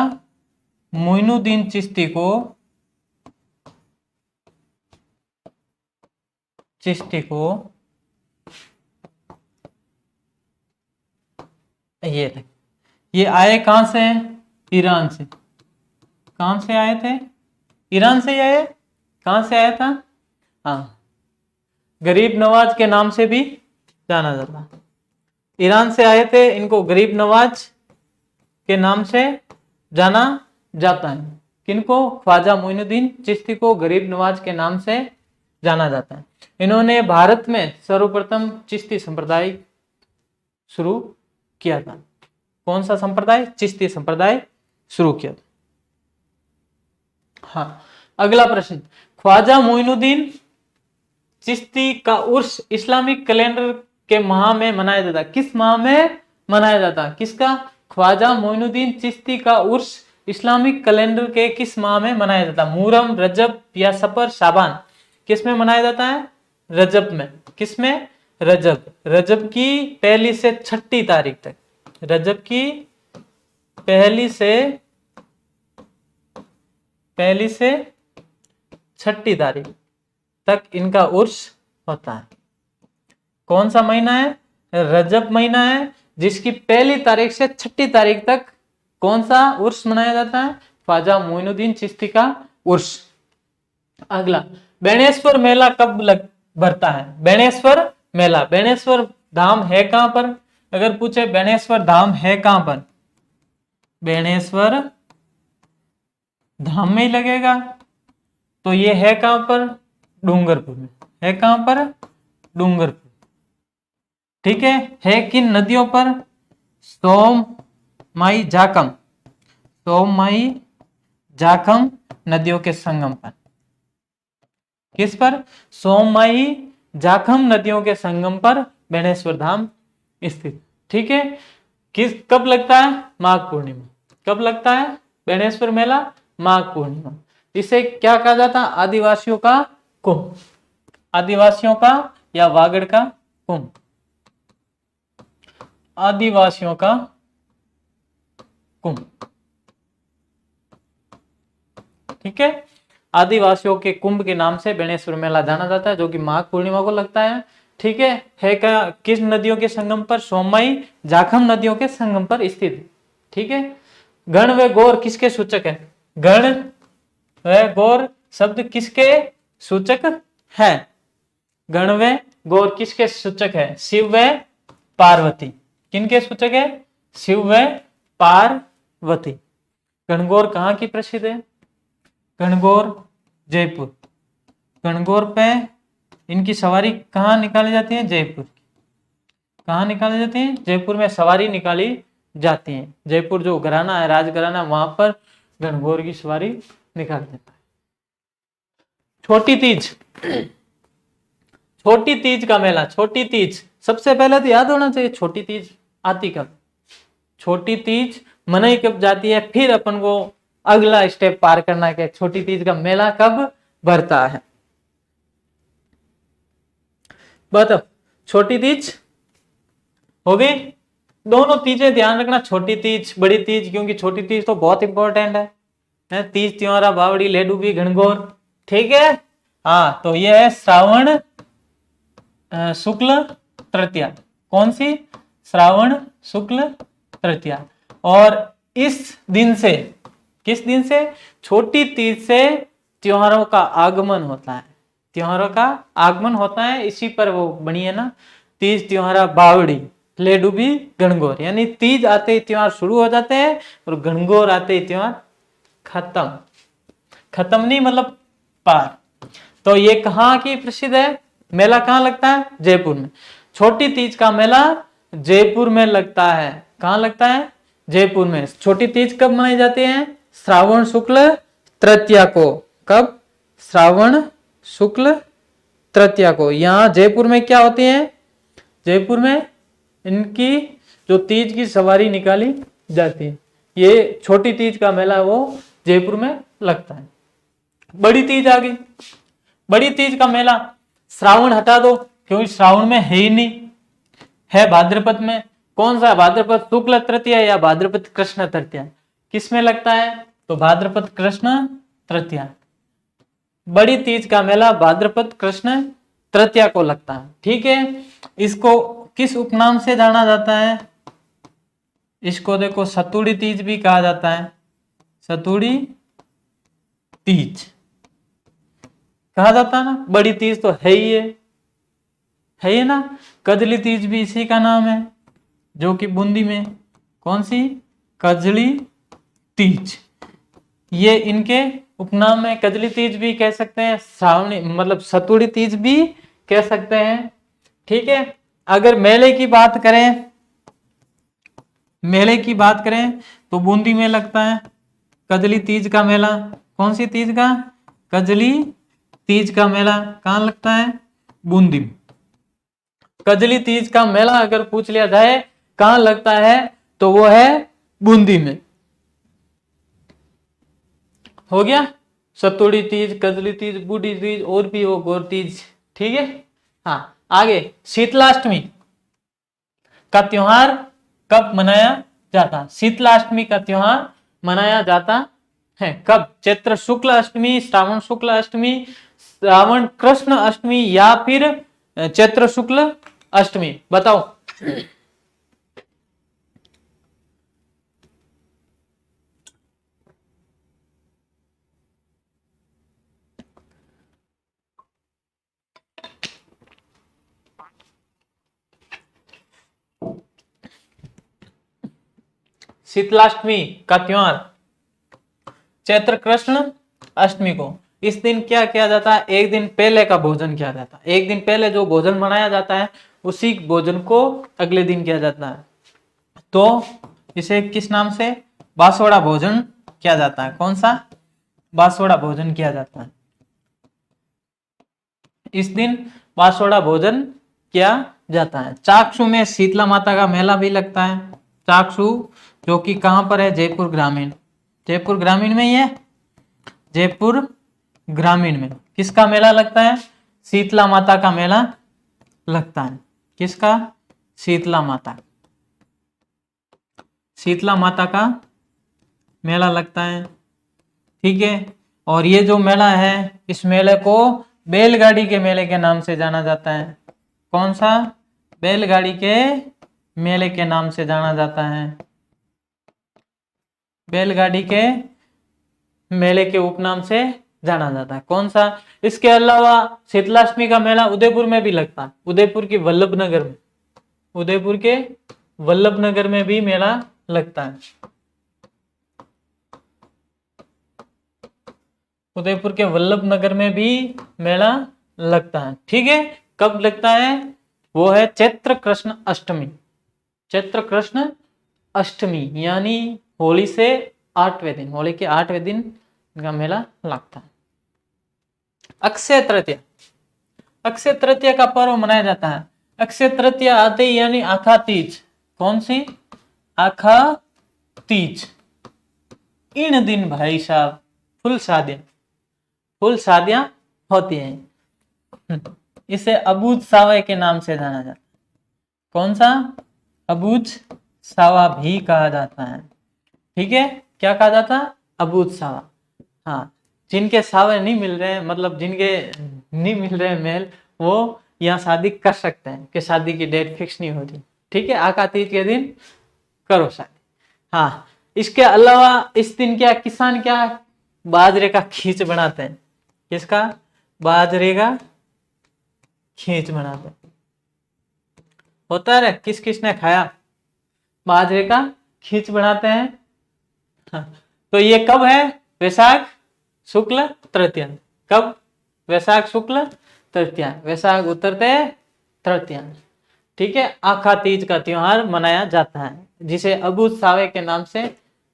A: मोइनुद्दीन चिश्ती को, ये आए कहां से, ईरान से, कहां से आए थे, ईरान से आए, कहां से आया था, हाँ, गरीब नवाज के नाम से भी जाना जाता, ईरान से आए थे, इनको गरीब नवाज के नाम से जाना जाता है, किनको, ख्वाजा मोइनुद्दीन चिश्ती को गरीब नवाज के नाम से जाना जाता है। इन्होंने भारत में सर्वप्रथम चिश्ती संप्रदाय शुरू किया था, कौन सा संप्रदाय, चिश्ती संप्रदाय शुरू किया था। हाँ, अगला प्रश्न, ख्वाजा मोइनुद्दीन चिश्ती का उर्स इस्लामिक कैलेंडर के माह में मनाया जाता, किस माह में मनाया जाता, किसका, ख्वाजा मोइनुद्दीन चिश्ती का उर्स इस्लामिक कैलेंडर के किस माह में मनाया जाता, मुहर्रम, रजब या सफर, शाबान, किस में मनाया जाता है, रजब में, किस में, रजब, रजब की पहली से छठी तारीख तक, रजब की पहली से छठी तारीख तक इनका उर्स होता है। कौन सा महीना है, रजब महीना है, जिसकी पहली तारीख से छठी तारीख तक कौन सा उर्स मनाया जाता है, ख्वाजा मोइनुद्दीन चिश्ती का उर्स। अगला, बेणेश्वर मेला कब भरता है, बेणेश्वर मेला, बेणेश्वर धाम है कहां पर, अगर पूछे बेणेश्वर धाम है कहां पर, बेणेश्वर धाम में ही लगेगा, तो ये है कहां पर, डूंगरपुर में, है कहां पर, डूंगरपुर, ठीक है किन नदियों पर, सोम, माई, जाखम, सोम, माई, जाखम नदियों के संगम पर, किस पर, सोम, माई, जाखम नदियों के संगम पर बेणेश्वर धाम स्थित, ठीक है। कब लगता है, माघ पूर्णिमा, कब लगता है बेणेश्वर मेला, माघ पूर्णिमा। इसे क्या कहा जाता, आदिवासियों का कुंभ, आदिवासियों का या वागड़ का कुंभ, आदिवासियों का कुंभ, ठीक है, आदिवासियों के कुंभ के नाम से बेणेश्वर मेला जाना जाता है, जो कि माघ पूर्णिमा को लगता है, ठीक है क्या, किस नदियों के संगम पर, सोमई, जाखम नदियों के संगम पर स्थित, ठीक है। गण व गौर किसके सूचक है, गण व गौर शब्द किसके सूचक है, गण व गौर किसके सूचक है, शिव व पार्वती, किनके सूचक है, शिव व पार्वती। गणगौर कहाँ की प्रसिद्ध है, गणगौर जयपुर, गणगौर पे इनकी सवारी कहाँ निकाली जाती है, जयपुर, कहाँ निकाली जाती है, जयपुर में सवारी निकाली जाती है, जयपुर जो घराना है, राजघराना, वहां पर गणगौर की सवारी निकाल देता है। छोटी तीज, छोटी तीज का मेला, छोटी तीज सबसे पहले तो याद होना चाहिए, छोटी तीज आती कब, छोटी तीज मनाई कब जाती है, फिर अपन को अगला स्टेप पार करना है कि छोटी तीज का मेला कब भरता है। बताओ, छोटी तीज हो गई, दोनों तीजें ध्यान रखना, छोटी तीज, बड़ी तीज, क्योंकि छोटी तीज तो बहुत इंपॉर्टेंट है, तीज, त्योहारा, बावड़ी, लेडूबी, गणगौर, ठीक है। हाँ, तो ये है श्रावण शुक्ल तृतीया, कौन सी, श्रावण शुक्ल तृतीया, और इस दिन से, किस दिन से, छोटी तीज से त्योहारों का आगमन होता है, त्योहारों का आगमन होता है, इसी पर वो बनी है ना, तीज त्योहारा बावड़ी ले डूबी गणगौर, यानी तीज आते ही त्योहार शुरू हो जाते हैं और गणगौर आते ही त्योहार खत्म। खत्म नहीं मतलब पार। तो ये कहाँ की प्रसिद्ध है, मेला कहाँ लगता है, जयपुर में। छोटी तीज का मेला जयपुर में लगता है। कहाँ लगता है, जयपुर में। छोटी तीज कब मनाई जाती है, श्रावण शुक्ल तृतीया को। कब, श्रावण शुक्ल तृतीया को। यहाँ जयपुर में क्या होती है, जयपुर में इनकी जो तीज की सवारी निकाली जाती है, ये छोटी तीज का मेला वो जयपुर में लगता है। बड़ी तीज आ गई, बड़ी तीज का मेला, श्रावण हटा दो क्योंकि श्रावण में है ही नहीं, है भाद्रपद में। कौन सा, भाद्रपद शुक्ल तृतीया या भाद्रपद कृष्ण तृतीया, किस में लगता है, तो भाद्रपद कृष्ण तृतीया। बड़ी तीज का मेला भाद्रपद कृष्ण तृतीया को लगता है। ठीक है, इसको किस उपनाम से जाना जाता है, इसको देखो सतुड़ी तीज भी कहा जाता है, सतुड़ी तीज कहा जाता है ना। बड़ी तीज तो है ही ना। कजली तीज भी इसी का नाम है, जो कि बूंदी में। कौन सी, कजली तीज, ये इनके उपनाम है। कजली तीज भी कह सकते हैं, श्रावणी मतलब सतुड़ी तीज भी कह सकते हैं। ठीक है, अगर मेले की बात करें, मेले की बात करें तो बूंदी में लगता है कजली तीज का मेला। कौन सी तीज का, कजली तीज का मेला कहाँ लगता है, बूंदी में। कजली तीज का मेला अगर पूछ लिया जाए कहाँ लगता है, तो वो है बूंदी में। हो गया, सतुड़ी तीज, कजली तीज, बूढ़ी तीज, और भी हो गौर तीज। ठीक है, हाँ आगे, शीतलाष्टमी का त्योहार कब मनाया जाता है, शीतलाष्टमी का त्योहार मनाया जाता है कब, चैत्र शुक्ल अष्टमी, श्रावण शुक्ल अष्टमी, श्रावण कृष्ण अष्टमी या फिर चैत्र शुक्ल अष्टमी, बताओ। शीतलाष्टमी का त्योहार चैत्र कृष्ण अष्टमी को। इस दिन क्या किया जाता है, एक दिन पहले का भोजन किया जाता है। एक दिन पहले जो भोजन बनाया जाता है उसी भोजन को अगले दिन किया जाता है, तो इसे किस नाम से, बासोड़ा भोजन किया जाता है। कौन सा, बासोड़ा भोजन किया जाता है। इस दिन बासोड़ा भोजन किया जाता है। चाक्षु में शीतला माता का मेला भी लगता है। चाक्षु जो कि कहां पर है, जयपुर ग्रामीण, जयपुर ग्रामीण में ही है। जयपुर ग्रामीण में किसका मेला लगता है, शीतला माता का मेला लगता है। किसका, शीतला माता, शीतला माता का मेला लगता है। ठीक है, और ये जो मेला है इस मेले को बैलगाड़ी के मेले के नाम से जाना जाता है। कौन सा, बैलगाड़ी के मेले के नाम से जाना जाता है। बैलगाड़ी के मेले के उपनाम से जाना जाता है। कौन सा, इसके अलावा शीतलाष्टमी का मेला उदयपुर में भी लगता है, उदयपुर के वल्लभनगर में, उदयपुर के वल्लभनगर में भी मेला लगता है। उदयपुर के वल्लभनगर में भी मेला लगता है। ठीक है, कब लगता है, वो है चैत्र कृष्ण अष्टमी, चैत्र कृष्ण अष्टमी यानी होली से 8वें दिन, होली के 8वें दिन का मेला लगता है। अक्षय तृतीया, अक्षय तृतीया का पर्व मनाया जाता है। अक्षय तृतीया आते ही यानी आखा तीज, कौन सी, आखा तीज। इन दिन भाई साहब फुल शादियां, फुल शादियां होती हैं। इसे अबूझ सावा के नाम से जाना जाता है। कौन सा, अबूझ सावा भी कहा जाता है। ठीक है, क्या कहा जाता है, अबूझ सावा। हाँ, जिनके सावे नहीं मिल रहे हैं, मतलब जिनके नहीं मिल रहे मेल, वो यहाँ शादी कर सकते हैं, कि शादी की डेट फिक्स नहीं होती। ठीक है, आका तीज के दिन करो शादी। हाँ, इसके अलावा इस दिन क्या किसान क्या बाजरे का खींच बनाते हैं। किसका? बाजरे का खींच बनाते हैं। होता है, किस किसने खाया? बाजरे का खींच बनाते हैं। हाँ। तो ये कब है? वैशाख शुक्ल तृतीया। कब? वैशाख शुक्ल तृतीया, वैशाख उतरते तृतीया। ठीक है, आखा तीज का त्योहार मनाया जाता है, जिसे अबू सावे के नाम से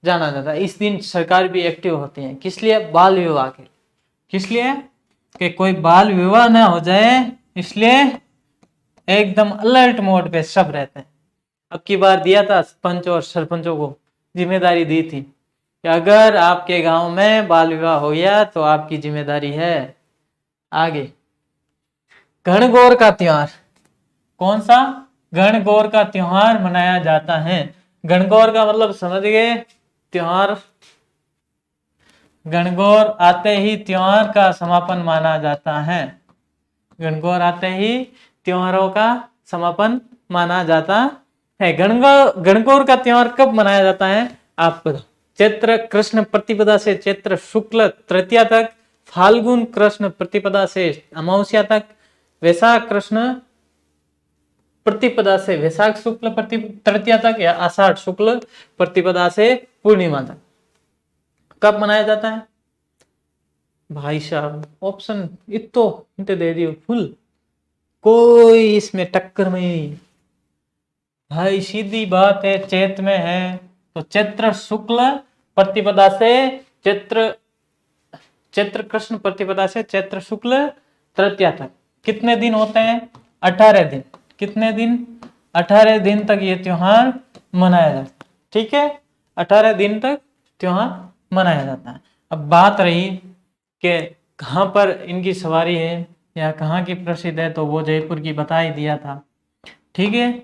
A: जाना जाता है। इस दिन सरकार भी एक्टिव होती है। किस लिए? बाल विवाह के। किस लिए? कि कोई बाल विवाह ना हो जाए, इसलिए एकदम अलर्ट मोड पे सब रहते हैं। अब की बार दिया था पंच और सरपंचों को जिम्मेदारी दी थी कि अगर आपके गांव में बाल विवाह हो गया तो आपकी जिम्मेदारी है आगे। गणगौर का त्योहार, कौन सा? गणगौर का त्योहार मनाया जाता है। गणगौर का मतलब समझ गए? त्योहार। गणगौर आते ही त्योहार का समापन माना जाता है। गणगौर आते ही त्योहारों का समापन माना जाता है। गणगौर का त्योहार कब मनाया जाता है? आप चैत्र कृष्ण प्रतिपदा से चैत्र शुक्ल तृतीया तक, फाल्गुन कृष्ण प्रतिपदा से अमावस्या तक, वैशाख कृष्ण प्रतिपदा से वैशाख शुक्ल तृतीया तक, या आषाढ़ शुक्ल प्रतिपदा से पूर्णिमा तक। कब मनाया जाता है? भाई साहब ऑप्शन इतो हिंट दे दियो फुल, कोई इसमें टक्कर में नहीं भाई, सीधी बात है। चैत में है तो चैत्र शुक्ल प्रतिपदा से चैत्र कृष्ण प्रतिपदा से चैत्र शुक्ल तृतीया तक। कितने दिन होते हैं? 18 दिन। कितने दिन? 18 दिन तक ये त्योहार मनाया जाता है। ठीक है, 18 दिन तक त्योहार मनाया जाता है। अब बात रही कि कहाँ पर इनकी सवारी है या कहाँ की प्रसिद्ध है, तो वो जयपुर की बता ही दिया था। ठीक है,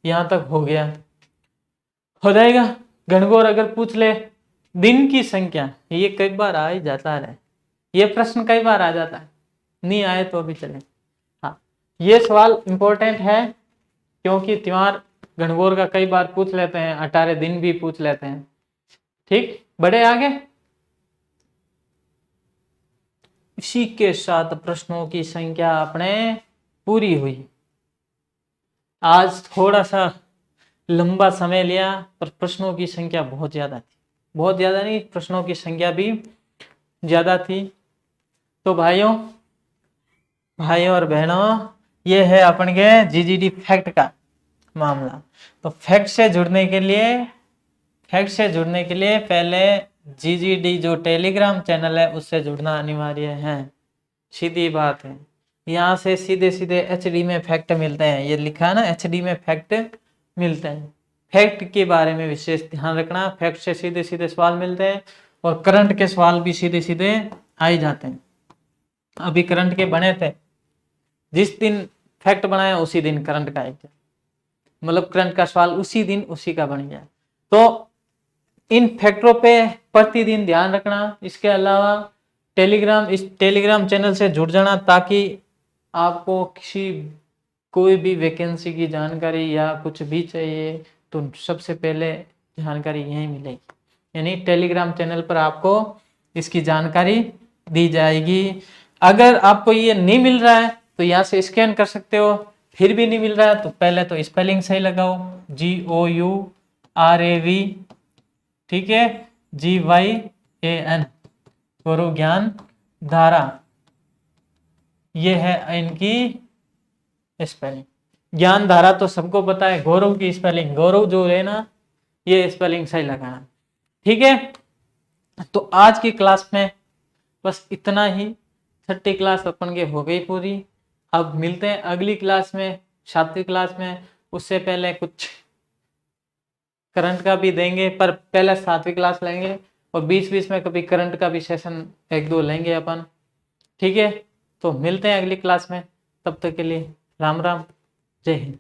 A: यहाँ तक हो गया, हो जाएगा। गणगौर अगर पूछ ले दिन की संख्या, ये कई बार आ ही जाता है, ये प्रश्न कई बार आ जाता है, नहीं आए तो अभी चले। हाँ, ये सवाल इंपॉर्टेंट है क्योंकि त्योहार गणगौर का कई बार पूछ लेते हैं, 18 दिन भी पूछ लेते हैं। ठीक, बढ़े आगे। इसी के साथ प्रश्नों की संख्या अपने पूरी हुई। आज थोड़ा सा लंबा समय लिया, पर प्रश्नों की संख्या बहुत ज्यादा थी। बहुत ज्यादा नहीं, प्रश्नों की संख्या भी ज्यादा थी। तो भाइयों और बहनों, ये है अपन के जीजीडी फैक्ट का मामला। तो फैक्ट से जुड़ने के लिए पहले जीजीडी जो टेलीग्राम चैनल है उससे जुड़ना अनिवार्य है। सीधी बात है, यहाँ से सीधे सीधे एचडी में फैक्ट मिलते हैं। ये लिखा है ना, एचडी में फैक्ट मिलते हैं। फैक्ट के बारे में विशेष ध्यान रखना। फैक्ट से सीधे सीधे सवाल मिलते हैं और करंट के सवाल भी सीधे सीधे आ ही जाते हैं। अभी करंट के बने थे, जिस दिन फैक्ट बनाया उसी दिन करंट का एग्जाम, मतलब करंट का सवाल उसी दिन उसी का बन गया। तो इन फैक्टरों पे प्रतिदिन ध्यान रखना। इसके अलावा इस टेलीग्राम चैनल से जुड़ जाना, ताकि आपको कोई भी वैकेंसी की जानकारी या कुछ भी चाहिए तो सबसे पहले जानकारी यहीं मिलेगी। यानी टेलीग्राम चैनल पर आपको इसकी जानकारी दी जाएगी। अगर आपको ये नहीं मिल रहा है तो यहाँ से स्कैन कर सकते हो, फिर भी नहीं मिल रहा है तो पहले तो स्पेलिंग सही लगाओ, GOURAV, ठीक है, GYAN, गौरव ज्ञान धारा, ये है इनकी स्पेलिंग। ज्ञान धारा तो सबको पता है, गौरव की स्पेलिंग, गौरव जो है ना, ये स्पेलिंग सही लगाना। ठीक है, तो आज की क्लास में बस इतना ही। 6ठी क्लास अपन के हो गई पूरी। अब मिलते हैं अगली क्लास में, 7वीं क्लास में। उससे पहले कुछ करंट का भी देंगे, पर पहले 7वीं क्लास लेंगे और बीच बीच में कभी करंट का भी सेशन 1-2 लेंगे अपन। ठीक है, तो मिलते हैं अगली क्लास में। तब तक के लिए राम राम, जय हिंद।